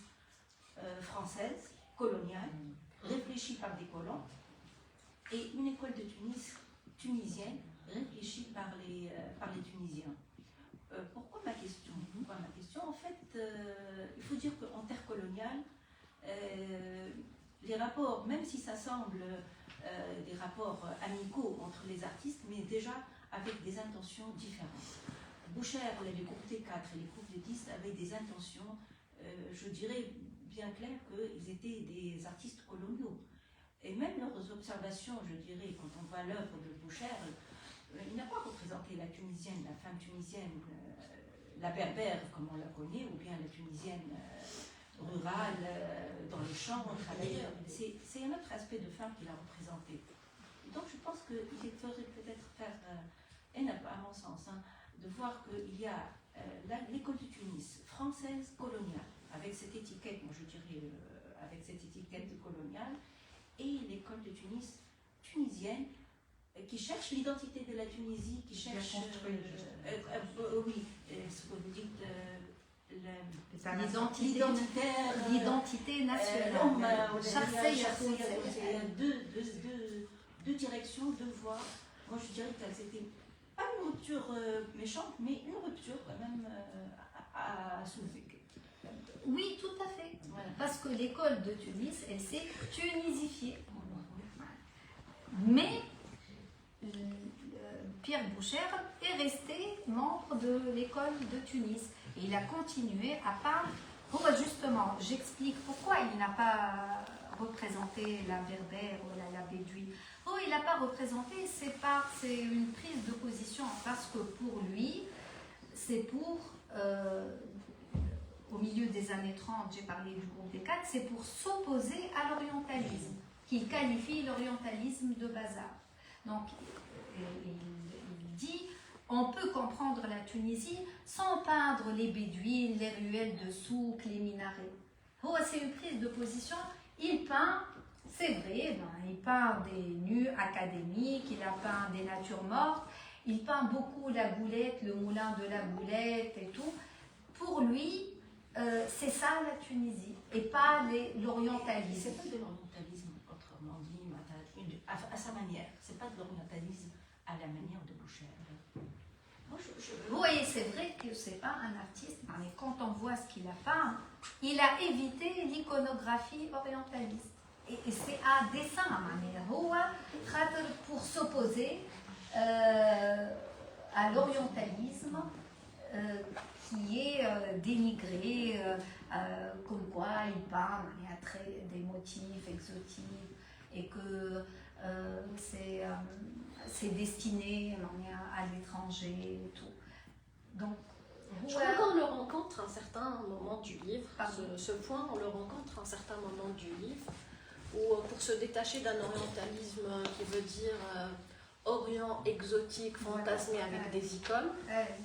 française, coloniale, réfléchie par des colons, et une école de Tunis tunisienne, réfléchie par les Tunisiens. Pourquoi ma question? En fait, il faut dire qu'en terre coloniale, les rapports, même si ça semble des rapports amicaux entre les artistes, mais déjà avec des intentions différentes. Boucher, les groupes T4 et les groupes D10 avaient des intentions, je dirais bien claires, qu'ils étaient des artistes coloniaux. Et même leurs observations, je dirais, quand on voit l'œuvre de Boucher, il n'a pas représenté la tunisienne, la femme tunisienne, la berbère comme on la connaît, ou bien la tunisienne rurale, dans les champs, travailleur. C'est un autre aspect de femme qu'il a représenté. Donc je pense qu'il faudrait peut-être faire, à mon sens, de voir qu'il y a l'école de Tunis, française, coloniale, avec cette étiquette, moi je dirais, avec cette étiquette coloniale, et l'école de Tunis, tunisienne, qui cherche l'identité de la Tunisie, qui cherche, oui, ce que vous dites, l'identité nationale. Il y a deux directions, deux voies. Moi je dirais que c'était pas une rupture méchante, mais une rupture quand même à soulever. Oui, tout à fait. Voilà. Parce que l'école de Tunis, elle s'est tunisifiée. Mais Pierre Boucher est resté membre de l'école de Tunis. Et il a continué à peindre. Justement, j'explique pourquoi il n'a pas représenté la berbère ou la bédouine. Il n'a pas représenté, c'est une prise de position. Parce que pour lui, c'est pour, au milieu des années 30, j'ai parlé du groupe des 4, c'est pour s'opposer à l'orientalisme, qu'il qualifie l'orientalisme de bazar. Donc, il dit, on peut comprendre la Tunisie sans peindre les bédouines, les ruelles de souk, les minarets. C'est une prise de position. Il peint, c'est vrai, il peint des nus académiques, il a peint des natures mortes, il peint beaucoup la Goulette, le moulin de la Goulette et tout. Pour lui, c'est ça la Tunisie, et pas l'orientalisme. C'est pas de l'orientalisme, autrement dit, à sa manière. C'est pas de l'orientalisme à la manière de Boucher. Vous voyez, c'est vrai que c'est pas un artiste, mais quand on voit ce qu'il a peint, il a évité l'iconographie orientaliste. Et c'est à dessein, pour s'opposer à l'orientalisme qui est dénigré, comme quoi il peint des motifs exotiques et que c'est destiné à l'étranger et tout. Donc, je crois qu'on le rencontre à un certain moment du livre. Ce point, on le rencontre à un certain moment du livre, où pour se détacher d'un orientalisme qui veut dire orient exotique, fantasmé avec des icônes,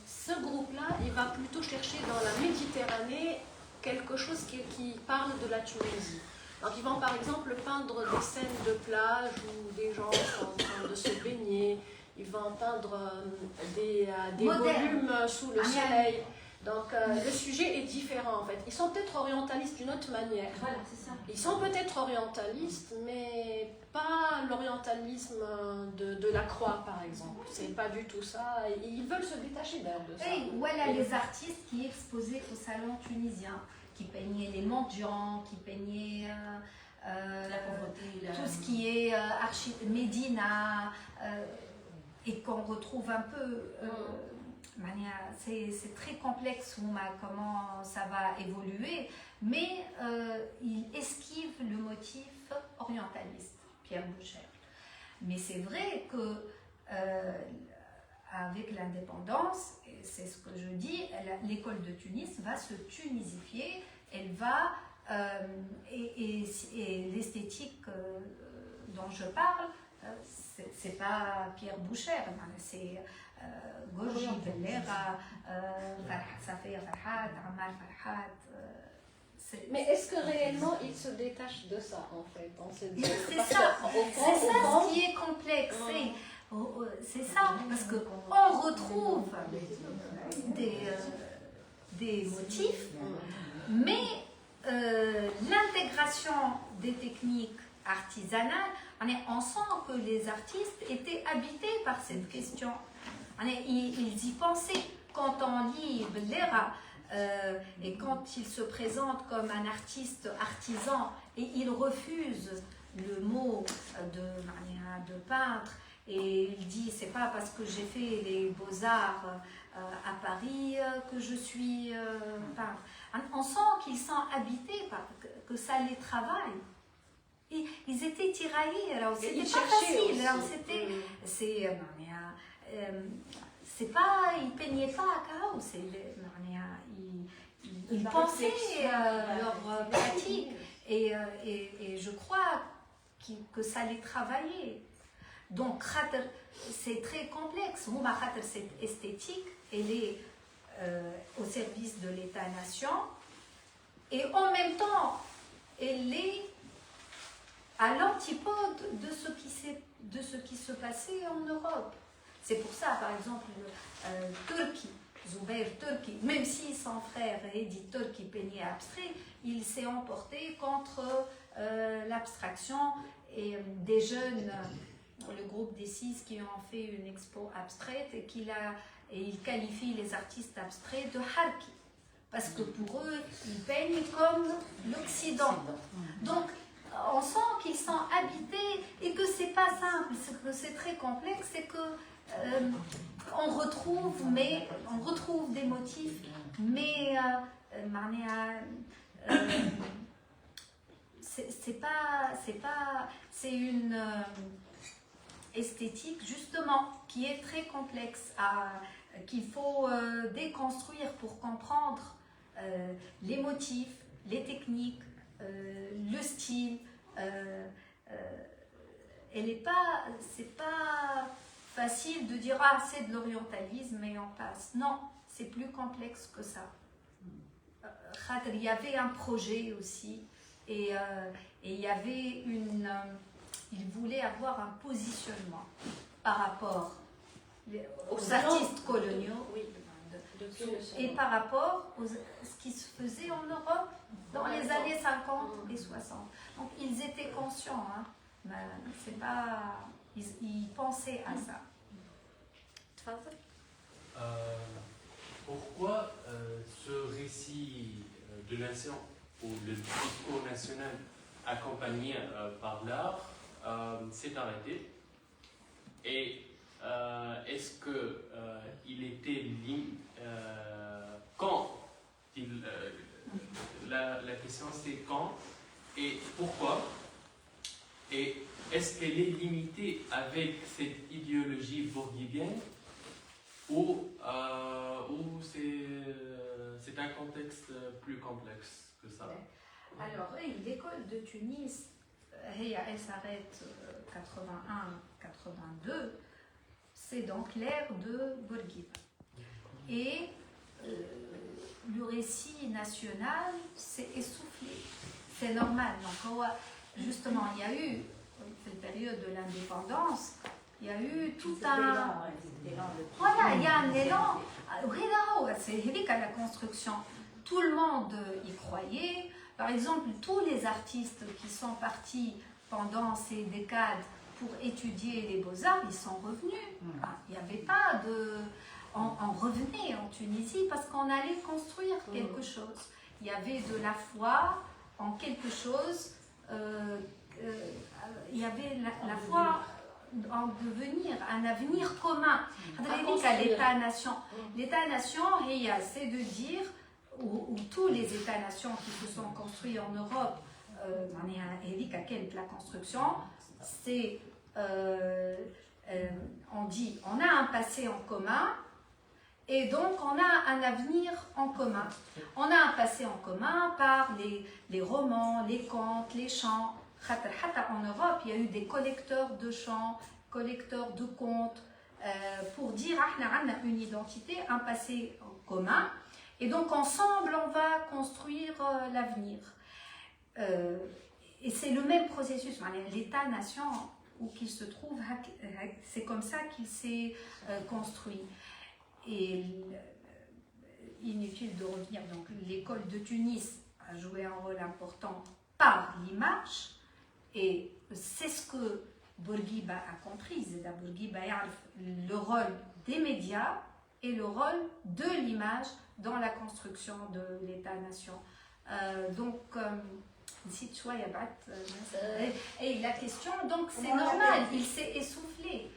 ce groupe-là, il va plutôt chercher dans la Méditerranée quelque chose qui parle de la Tunisie. Donc ils vont par exemple peindre des scènes de plage où des gens sont en train de se baigner, ils vont peindre des volumes sous le soleil. Donc le sujet est différent en fait. Ils sont peut-être orientalistes d'une autre manière. Voilà, c'est ça. Ils sont peut-être orientalistes, mais pas l'orientalisme de la croix par exemple. C'est pas du tout ça. Et ils veulent se détacher d'ailleurs de ça. Voilà les artistes qui exposaient au salon tunisien, qui peignaient les mendiants, qui peignaient la pauvreté, tout ce qui est Médina, et qu'on retrouve un peu. C'est très complexe comment ça va évoluer, mais il esquive le motif orientaliste, Pierre Boucher. Mais c'est vrai que avec l'indépendance, et c'est ce que je dis, l'école de Tunis va se tunisifier, elle va, et l'esthétique dont je parle, c'est pas Pierre Boucher, c'est Gorgi, Bellera, Safia Farhat, Ammar Farhat. Mais est-ce que réellement il se détache de ça en fait? C'est ça ce qui est complexe. C'est ça, parce qu'on retrouve des motifs, mais l'intégration des techniques artisanales, on sent que les artistes étaient habités par cette question. Ils y pensaient. Quand on lit Bellera et quand il se présente comme un artiste artisan et il refuse le mot de peintre, et il dit c'est pas parce que j'ai fait les beaux-arts à Paris que je suis peintre. On sent qu'ils sont habités, que ça les travaille. Et ils étaient tiraillés, alors c'était pas facile, alors c'est pas, ils peignaient pas à Cahors, ils pensaient leur pratique, et je crois que ça les travaillait. Donc c'est très complexe. Cette esthétique, elle est au service de l'État-nation, et en même temps elle est à l'antipode de ce qui se passait en Europe. C'est pour ça, par exemple, Zubair Turki, même si son frère Edi Turki peignait abstrait, il s'est emporté contre l'abstraction, et des jeunes, le groupe des 6 qui ont fait une expo abstraite, et il qualifie les artistes abstraits de Harki, parce que pour eux, ils peignent comme l'Occident. Donc, on sent qu'ils sont habités et que c'est pas simple, que c'est très complexe, et que on retrouve des motifs, mais c'est une esthétique justement qui est très complexe, qu'il faut déconstruire pour comprendre les motifs, les techniques, le style. C'est pas facile de dire c'est de l'orientalisme et on passe. Non, c'est plus complexe que ça. Il y avait un projet aussi, et il y avait il voulait avoir un positionnement par rapport aux artistes coloniaux, et par rapport à ce qui se faisait en Europe dans les années 50 et 60. Donc ils étaient conscients, mais c'est pas, ils pensaient à ça. Pourquoi ce récit de nation, ou le discours national accompagné par l'art s'est arrêté? Et est-ce qu'il était quand la question c'est quand et pourquoi, et est-ce qu'elle est limitée avec cette idéologie bourguibienne, ou c'est un contexte plus complexe que ça? Alors, l'école de Tunis, elle s'arrête 81-82, c'est donc l'ère de Bourguiba. Et le récit national s'est essoufflé. C'est normal. Donc, justement, il y a eu, cette période de l'indépendance, il y a eu tout un... Voilà, il y a un élan. C'est à la construction. Tout le monde y croyait. Par exemple, tous les artistes qui sont partis pendant ces décades pour étudier les beaux-arts, ils sont revenus. Il n'y avait pas de... On revenait en Tunisie parce qu'on allait construire quelque chose. Il y avait de la foi en quelque chose. Il y avait la foi en devenir, un avenir commun. L'État-nation. L'État-nation, c'est de dire, où tous les États-nations qui se sont construits en Europe, la construction, c'est, on dit, on a un passé en commun, et donc on a un avenir en commun. On a un passé en commun par les romans, les contes, les chants. En Europe, il y a eu des collecteurs de chants, collecteurs de contes, pour dire qu'on a une identité, un passé en commun. Et donc ensemble, on va construire l'avenir. Et c'est le même processus. L'État-nation où qu'il se trouve, c'est comme ça qu'il s'est construit. Et inutile de revenir, donc l'école de Tunis a joué un rôle important par l'image, et c'est ce que Bourguiba a compris. Zeda Bourguiba a le rôle des médias et le rôle de l'image dans la construction de l'État-nation. Donc نسيت شوية بعد. Et la question, donc c'est normal, il s'est essoufflé.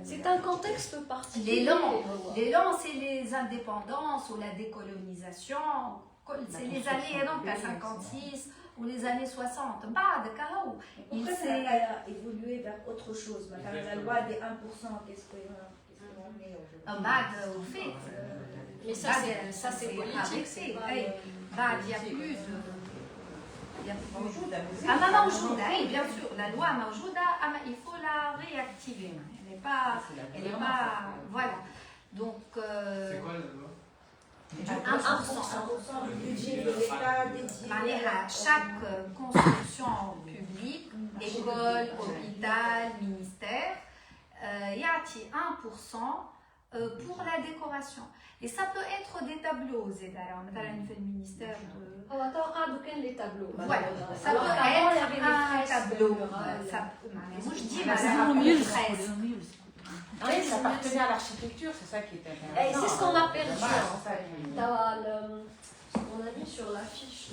C'est un contexte particulier. Les langues, c'est les indépendances ou la décolonisation. C'est les années donc à 56 ou les années 60. Il s'est évolué vers autre chose. La loi des 1%, qu'est-ce qu'on met au fait. Mais ça, c'est politique. Il n'y a plus de. Bien sûr, la loi موجودة, il faut la réactiver. Elle n'est pas, voilà. Donc. C'est quoi la loi? 1% du budget de l'État dédié à chaque construction publique, école, hôpital, ministère, il y a 1% pour la décoration. Et ça peut être des tableaux, مثلا في المينيستère de. Les tableaux. Voilà, ça peut être un tableau. Moi je dis, ça appartenait à l'architecture, c'est ça qui est intéressant. Et c'est ce qu'on a perdu en fait. Ce qu'on a mis sur l'affiche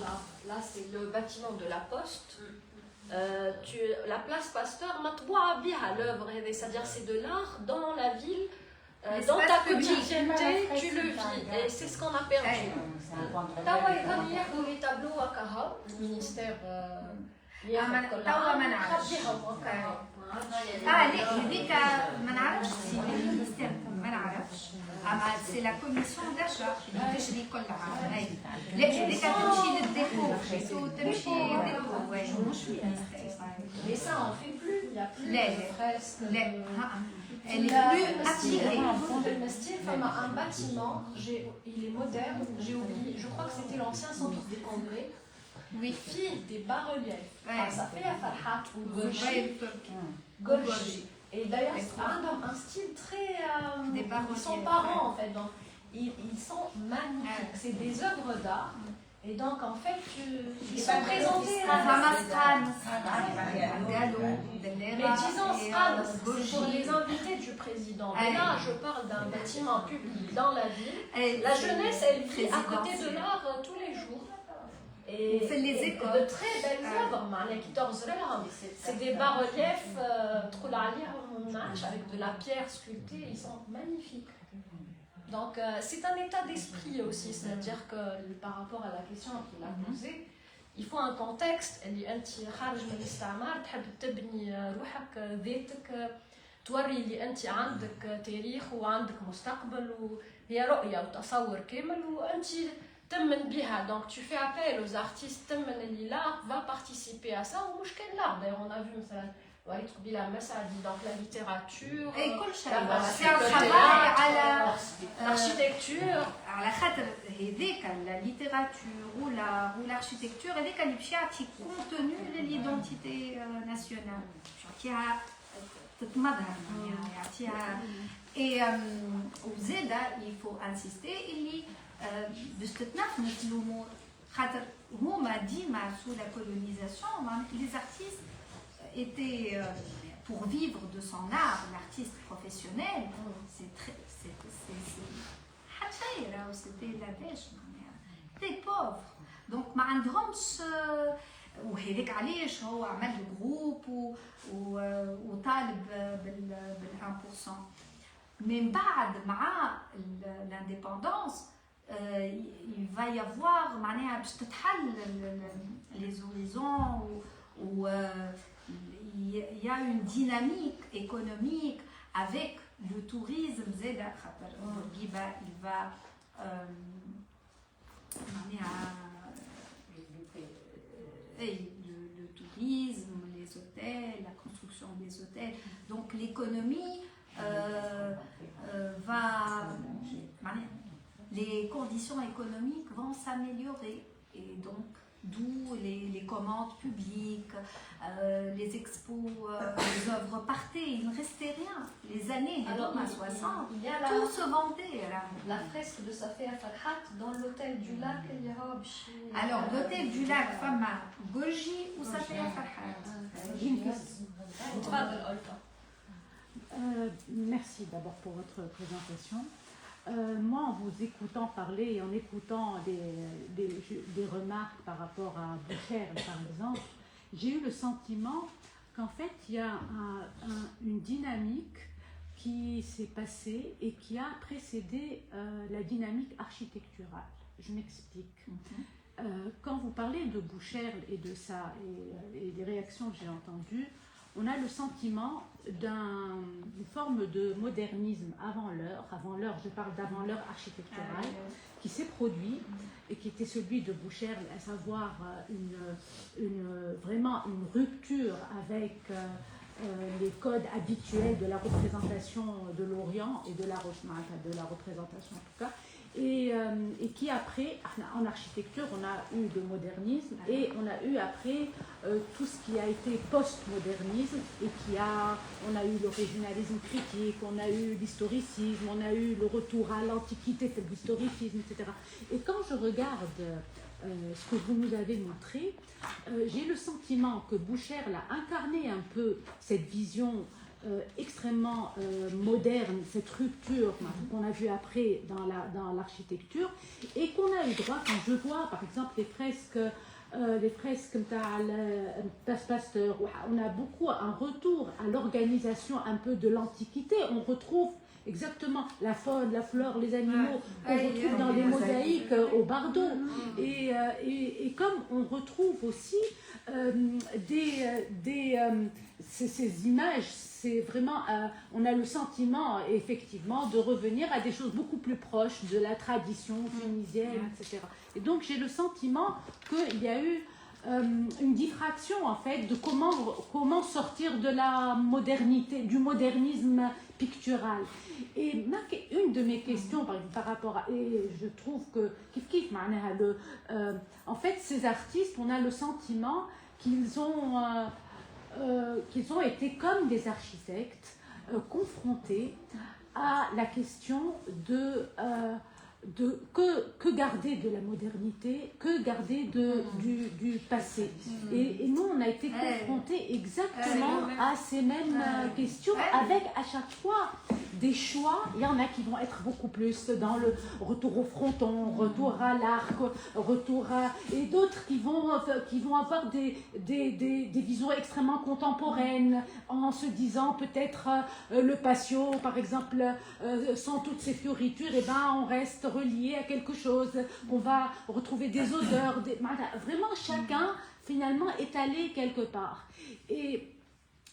là c'est le bâtiment de la Poste. La place Pasteur, l'œuvre, c'est-à-dire c'est de l'art dans la ville. Dans ta quotidienneté, tu le vis. Et c'est ce qu'on a perdu. Les tableaux à Kaha, le ministère. هذيك ما نعرفش المينيستير ما نعرفش اما سي لا كوميسيون داشا اللي تشري كل عام هاي لا هذيك تمشي للديكو تمشي للديكو مش مينيستير. Mais ça on fait plus, il n'y a plus de fresques. Elle est plus attirée. Un bâtiment, il est moderne, j'ai oublié, je crois que c'était l'ancien centre des congrès. Oui. Fille des bas-reliefs. Ça fait la Farhat ou Golgi. Et d'ailleurs, un style très. Ils sont parents en fait, donc ils sont magnifiques. C'est des œuvres d'art. Et donc en fait, ils sont présentés. Mais disons, c'est pour les invités du président. Mais là, je parle d'un bâtiment public dans la ville. La jeunesse, elle vit à côté de l'art tous les jours. Et les écoles. De très belles œuvres, c'est des bas-reliefs avec de la pierre sculptée, ils sont magnifiques. Donc c'est un état d'esprit aussi, c'est-à-dire que par rapport à la question qu'il a posée, il faut un contexte. اللي انت خارج من الاستعمار تحب تبني روحك ذاتك توري اللي انت عندك تاريخ وعندك مستقبل وهي رؤية وتصور كامل وانت تمن بها. Donc tu fais appel aux artistes تمن اللي l'art va participer à ça ومش كان l'art. D'ailleurs on a vu مثلا وليد قبيلة مسعدي donc la littérature. Et كل شيء. C'est un travail على l'architecture. على خاطر هذيك la littérature ou l'architecture هذيك اللي باش يعطي contenu للidentité nationale. يعطيها تتمظهر يعطيها. Et وزاده il faut insister اللي باش تتنفس الامور خاطر هما ديما sous la colonisation les artistes étaient pour vivre de son art l'artiste professionnel c'était la dèche des pauvres donc ما عندهمش وهذاك علاش هو عمل جروب وطالب بال 1%. من بعد مع l'indépendance il va y avoir معناها باش تتحل les horizons où il y a une dynamique économique avec le tourisme زاد خاطر بورقيبة il va معناها le tourisme, les hôtels, la construction des hôtels. Donc l'économie va les conditions économiques vont s'améliorer et donc d'où les commandes publiques, les expos, les œuvres partaient, il ne restait rien. Les années 60, il y a tout se vendait. La fresque de Safia Farhat dans l'hôtel du lac. Alors l'hôtel du lac, Fama, Golgi ou Safia Farhat. Merci d'abord pour votre présentation. moi, en vous écoutant parler et en écoutant des remarques par rapport à Boucherl, par exemple, j'ai eu le sentiment qu'en fait, il y a une dynamique qui s'est passée et qui a précédé la dynamique architecturale. Je m'explique. Quand vous parlez de Boucherl et de ça, et des réactions que j'ai entendues, on a le sentiment d'une forme de modernisme avant l'heure, je parle d'avant l'heure architecturale, qui s'est produit et qui était celui de Boucherl, à savoir vraiment une rupture avec les codes habituels de la représentation de l'Orient et de la représentation en tout cas, et qui après, en architecture, on a eu le modernisme et on a eu après tout ce qui a été post-modernisme et on a eu le régionalisme critique, on a eu l'historicisme, on a eu le retour à l'antiquité, c'est l'historicisme, etc. Et quand je regarde ce que vous nous avez montré, j'ai le sentiment que Boucherl a incarné un peu cette vision extrêmement moderne, cette rupture qu'on a vue après dans l'architecture, et qu'on a eu droit, quand je vois par exemple les fresques Pasteur, on a beaucoup un retour à l'organisation un peu de l'Antiquité, on retrouve exactement la faune, la flore, les animaux qu'on retrouve dans les mosaïques au Bardo. Et comme on retrouve aussi ces images, c'est vraiment, on a le sentiment effectivement de revenir à des choses beaucoup plus proches de la tradition tunisienne, etc. Et donc j'ai le sentiment qu'il y a eu une diffraction en fait de comment sortir de la modernité, du modernisme pictural. Et une de mes questions par rapport à, et je trouve que en fait ces artistes, on a le sentiment qu'ils ont été comme des architectes confrontés à la question de que garder de la modernité, que garder du passé. Et nous, on a été confrontés exactement à ces mêmes questions, avec à chaque fois des choix. Il y en a qui vont être beaucoup plus dans le retour au fronton, retour à l'arc, et d'autres qui vont avoir des visions extrêmement contemporaines, en se disant peut-être le patio, par exemple, sans toutes ces fioritures, et ben on reste relié à quelque chose, on va retrouver des odeurs, vraiment chacun finalement est allé quelque part. Et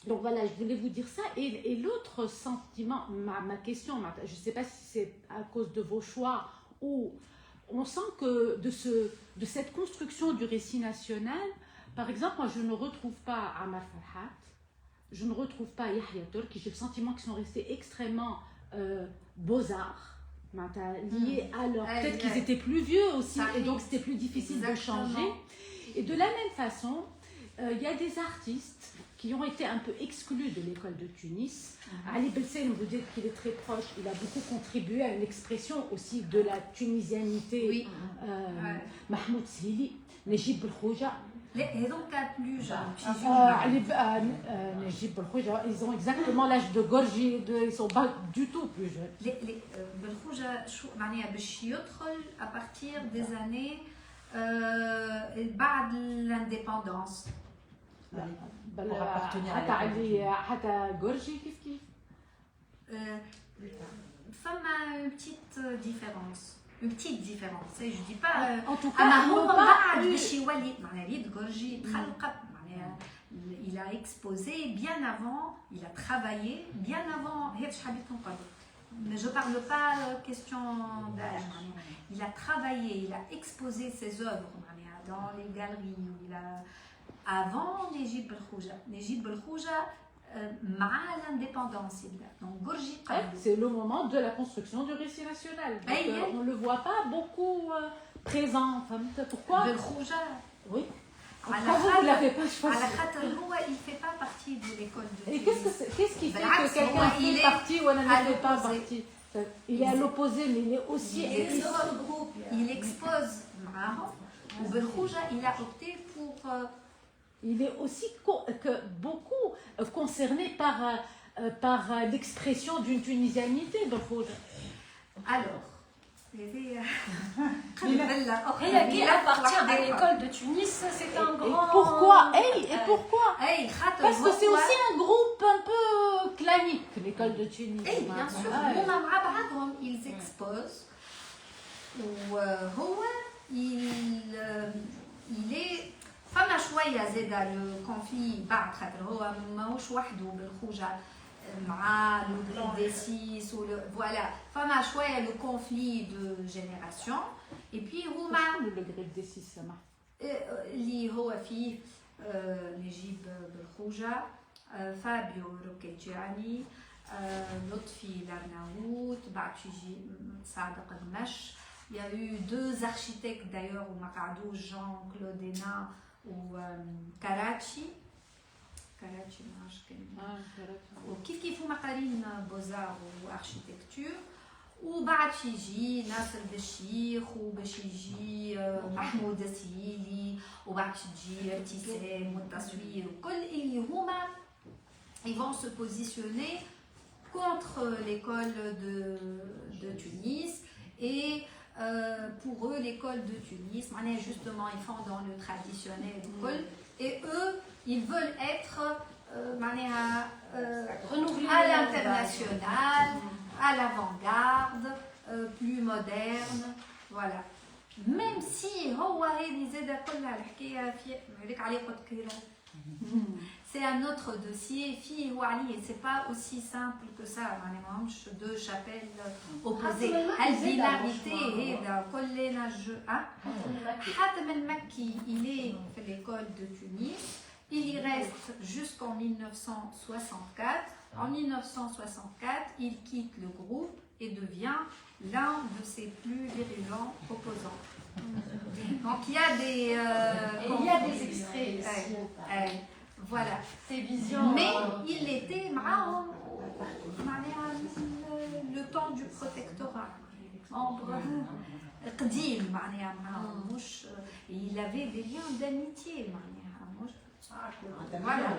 donc voilà, je voulais vous dire ça. Et l'autre sentiment, ma question, je ne sais pas si c'est à cause de vos choix, ou on sent que de cette construction du récit national, par exemple, moi je ne retrouve pas Amar Farhat, je ne retrouve pas Yahya Tour, qui j'ai le sentiment qu'ils sont restés extrêmement beaux-arts, liés à leur... Peut-être qu'ils étaient plus vieux aussi, et donc c'était plus difficile de changer. Et de la même façon, il y a des artistes qui ont été un peu exclus de l'école de Tunis. Ali Belsen, vous dites qu'il est très proche, il a beaucoup contribué à l'expression aussi de la tunisianité. Mahmoud Zili, Najib Belkhouja. Et donc plus jeunes. Najib Belkhouja, ils ont exactement l'âge de Gorgi, ils ne sont pas du tout plus jeunes. Belkhouja, باش يدخل à partir des années بعد l'indépendance. pour appartenir à Gorgi, كيف فما une petite différence. Une petite différence, je dis pas. En tout cas, il a exposé bien avant, il a travaillé bien avant. Mais je parle pas question d'âge. Il a travaillé, il a exposé ses œuvres dans les galeries. Avant Najib Belkhouja. Najib Belkhouja l'indépendance. Donc Gorgi. C'est le moment de la construction du récit national. Donc, on ne le voit pas beaucoup présent. Pourquoi Belkhouja. Oui. Pourquoi vous ne l'avez pas choisi? Il ne fait pas partie de l'école de Et qu'est-ce qui fait que quelqu'un fait partie ou elle ne fait pas partie? Il est à l'opposé, mais il est aussi... Il expose Ou Belkhouja, il a opté pour... Il est aussi beaucoup concerné par l'expression d'une tunisianité, Belkhouja. Alors, هي qui appartient à l'école de Tunis, c'est un grand... Pourquoi Et pourquoi Hey, Parce que c'est aussi un groupe un peu clanique, l'école de Tunis. Eh bien sûr, هما مع بعضهم ils exposent وهو il est فما شويه زاده لو كونفلي بعد خاطر هو ماهوش وحده بالخوجه مع لو دي 6 فوالا فما شويه لو كونفلي دو جينيراسيون اي بي هما le grec des 6 سمح اللي هو فيه نجيب بالخوجه فابيو روكيتشياني لطفي لارناوت بعد يجي صادق المش. Il y a eu deux architectes d'ailleurs, Makadou, Jean-Claude Hénin ou Karachi. Karachi, ou Kifou Makarin Beaux-Arts ou Architecture. Ou Bachiji, Nasser Bechir, ou Bechiji, Mahmoud Assili, ou Bachiji, Tissé, Moutassuir, ils vont se positionner contre l'école de Tunis et pour eux, l'école de Tunis, justement, ils font dans le traditionnel école, et eux, ils veulent être à l'international, à l'avant-garde, plus moderne, voilà. Même si c'est un autre dossier, fille ou Ali, et c'est pas aussi simple que ça. Deux chapelles opposées. Albinarité et Hatem el-Makki, il est à l'école de Tunis. Il y reste jusqu'en 1964. En 1964, il quitte le groupe et devient l'un de ses plus virulents opposants. Donc il y a des extraits ici. Voilà. Ces visions. Mais il était le temps du protectorat. Il avait des liens d'amitié. Voilà.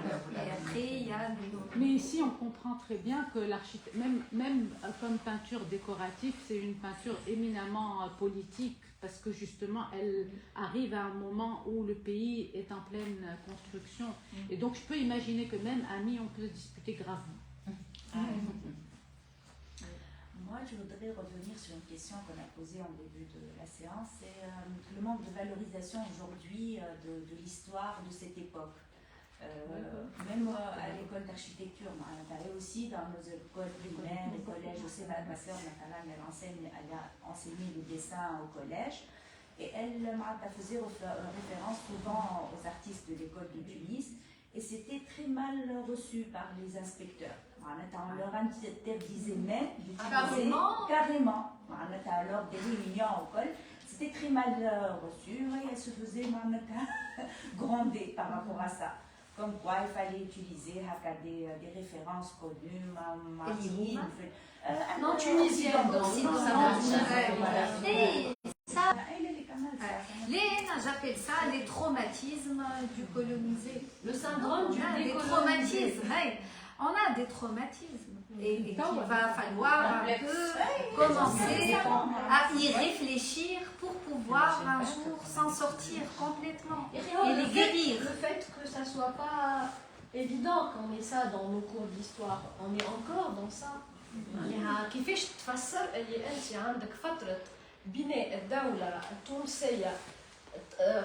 Et après, il y a des... Mais ici, on comprend très bien que l'architecture, même comme peinture décorative, c'est une peinture éminemment politique, parce que justement, elle arrive à un moment où le pays est en pleine construction. Et donc, je peux imaginer que même amis, on peut se disputer gravement. Moi, je voudrais revenir sur une question qu'on a posée en début de la séance, c'est le manque de valorisation aujourd'hui de l'histoire de cette époque. Même à l'école d'architecture, et aussi dans nos écoles primaires et collèges, je sais, ma soeur, elle a enseigné le dessin au collège, et elle faisait référence souvent aux artistes de l'école de Tunis, et c'était très mal reçu par les inspecteurs. On leur interdisait même d'utiliser carrément. Lors des réunions au col, c'était très mal reçu et elle se faisait gronder par rapport à ça. Comme quoi il fallait utiliser des références connues, Martine, non tunisienne, j'appelle ça les traumatismes du colonisé. Le syndrome du traumatismes. On a des traumatismes et qu'il va falloir un peu commencer à y réfléchir pour pouvoir un jour s'en sortir complètement et les guérir. Le fait que ça soit pas évident qu'on ait ça dans nos cours d'histoire, on est encore dans ça. كيفاش تفسر اللي انت عندك فتره بناء الدوله التونسيه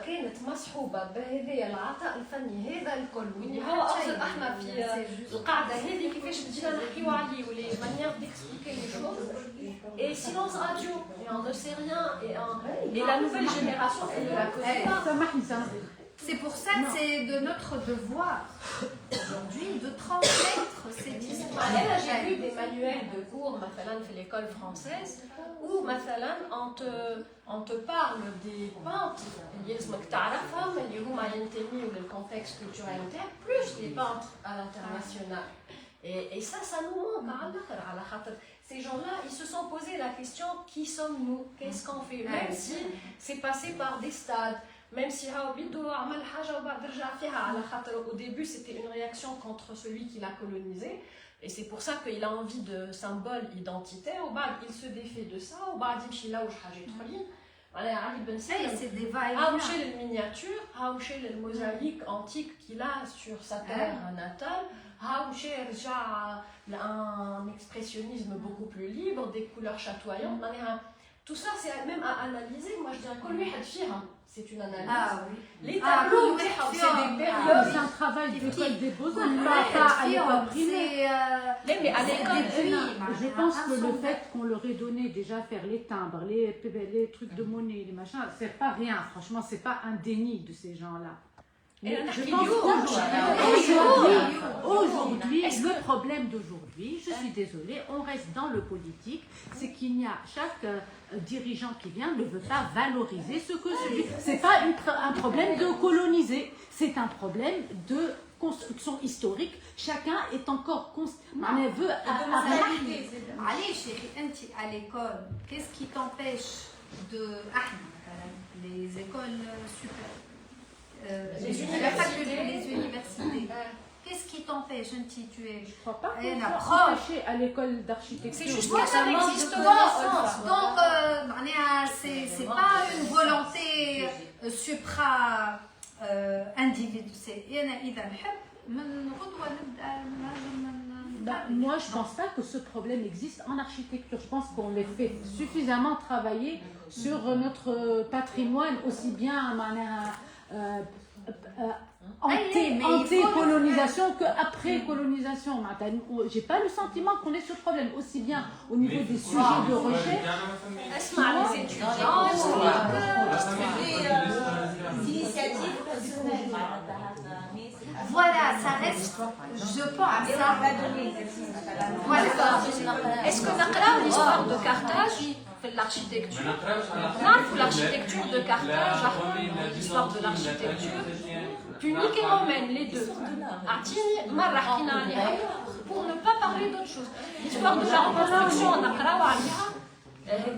كانت مصحوبه بهذا العطاء الفني هذا الكل واللي هو اقصد احنا في القاعده هذه كيفاش بدينا نحكيو عليه ولي مانيير ديكسبليكي لي شوز et silence radio et on ne sait rien et la nouvelle génération elle ne la connaît pas. C'est pour ça que c'est de notre devoir aujourd'hui de transmettre cette histoire. J'ai lu des manuels de cours مثلا في l'école française où مثلا on te parle des peintres اللي لازمك تعرفهم اللي هما ينتميوا للcontexte culturel نتاعك plus les peintres à l'international. Et ça nous manque على الآخر على خاطر ces gens-là, ils se sont posé la question qui sommes-nous, qu'est-ce qu'on fait, même si c'est passé par des stades. Même si au début c'était une réaction contre celui qui l'a colonisé, Et c'est pour ça qu'il a envie de symboles identitaires. Il se défait de ça. Il dit là où c'est des va-et-vient. les miniatures, les mosaïques antiques qu'il a sur sa terre natale, un expressionnisme beaucoup plus libre, des couleurs chatoyantes. Tout ça, c'est même à analyser. Moi, je dirais que lui, c'est une analyse. Les tableaux, c'est des périodes. C'est un travail d'école des beaux-arts, pas à l'école primaire. Mais à l'école, je pense que le fait qu'on leur ait donné déjà faire les timbres, les trucs de monnaie, les machins, c'est pas rien. Franchement, c'est pas un déni de ces gens-là. Mais je pense qu'aujourd'hui, le problème d'aujourd'hui, je suis désolée, on reste dans le politique, c'est qu'il y a chaque dirigeant qui vient ne veut pas valoriser ce que celui. C'est pas un problème de coloniser, c'est un problème de construction historique. Chacun est encore on veut Allez, chérie, à l'école, qu'est-ce qui t'empêche de les écoles supérieures? Les universités. Qu'est-ce qui t'empêche, tu es... Je crois pas qu'on qu'on soit soit empêché à l'école d'architecture. C'est juste que ça n'existe pas. Donc, c'est pas une volonté supra-individuelle. Moi, je pense pas que ce problème existe en architecture. Je pense qu'on les fait suffisamment travailler sur notre patrimoine, aussi bien anté-colonisation qu'après-colonisation. J'ai pas le sentiment qu'on ait ce problème, aussi bien au niveau des sujets de recherche. Les étudiants, des initiatives personnelles. Voilà, ça reste, je pense, ça. Voilà. Est-ce que نقرأ l'histoire de Carthage في l'architecture? نعرف l'architecture de Carthage, l'histoire de l'architecture. Punique et romaine, les deux. Pour ne pas parler d'autre chose. L'histoire de la reconstruction, elle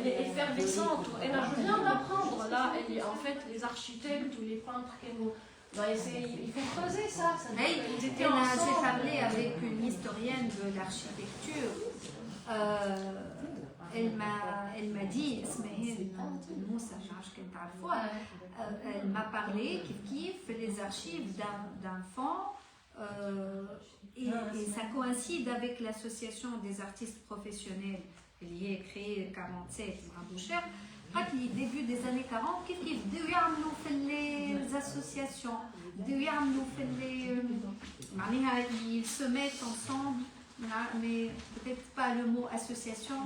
est effervescente. Et là, je viens d'apprendre, là, en fait, les architectes ou les peintres qui nous... il faut creuser ça. J'ai parlé avec une historienne de l'architecture. Elle m'a dit, elle m'a parlé qui fait les archives d'enfants et ça coïncide avec l'association des artistes professionnels qui est créée en 1947 à Boucher. Les débuts des années 40, ils les associations, ils se mettent ensemble, mais peut-être pas le mot association.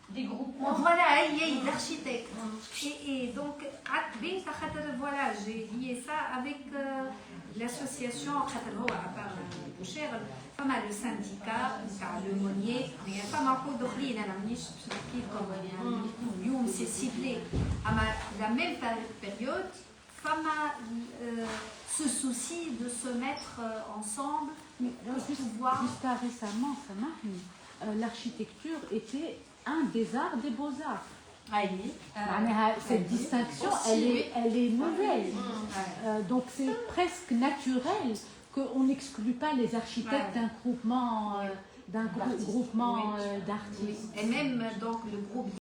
Des groupements. Voilà, il y a d'architectes. Et donc, voilà, j'ai lié ça avec l'association, à part Boucher, le syndicat, le monnier, il y a pas mal d'autres, c'est ciblé. À la même période, ce souci de se mettre ensemble, Jusqu'à récemment, l'architecture était un des arts des beaux-arts. Cette distinction, elle est nouvelle. Donc c'est presque naturel qu'on n'exclut pas les architectes d'un groupement d'artistes. Et même donc le groupe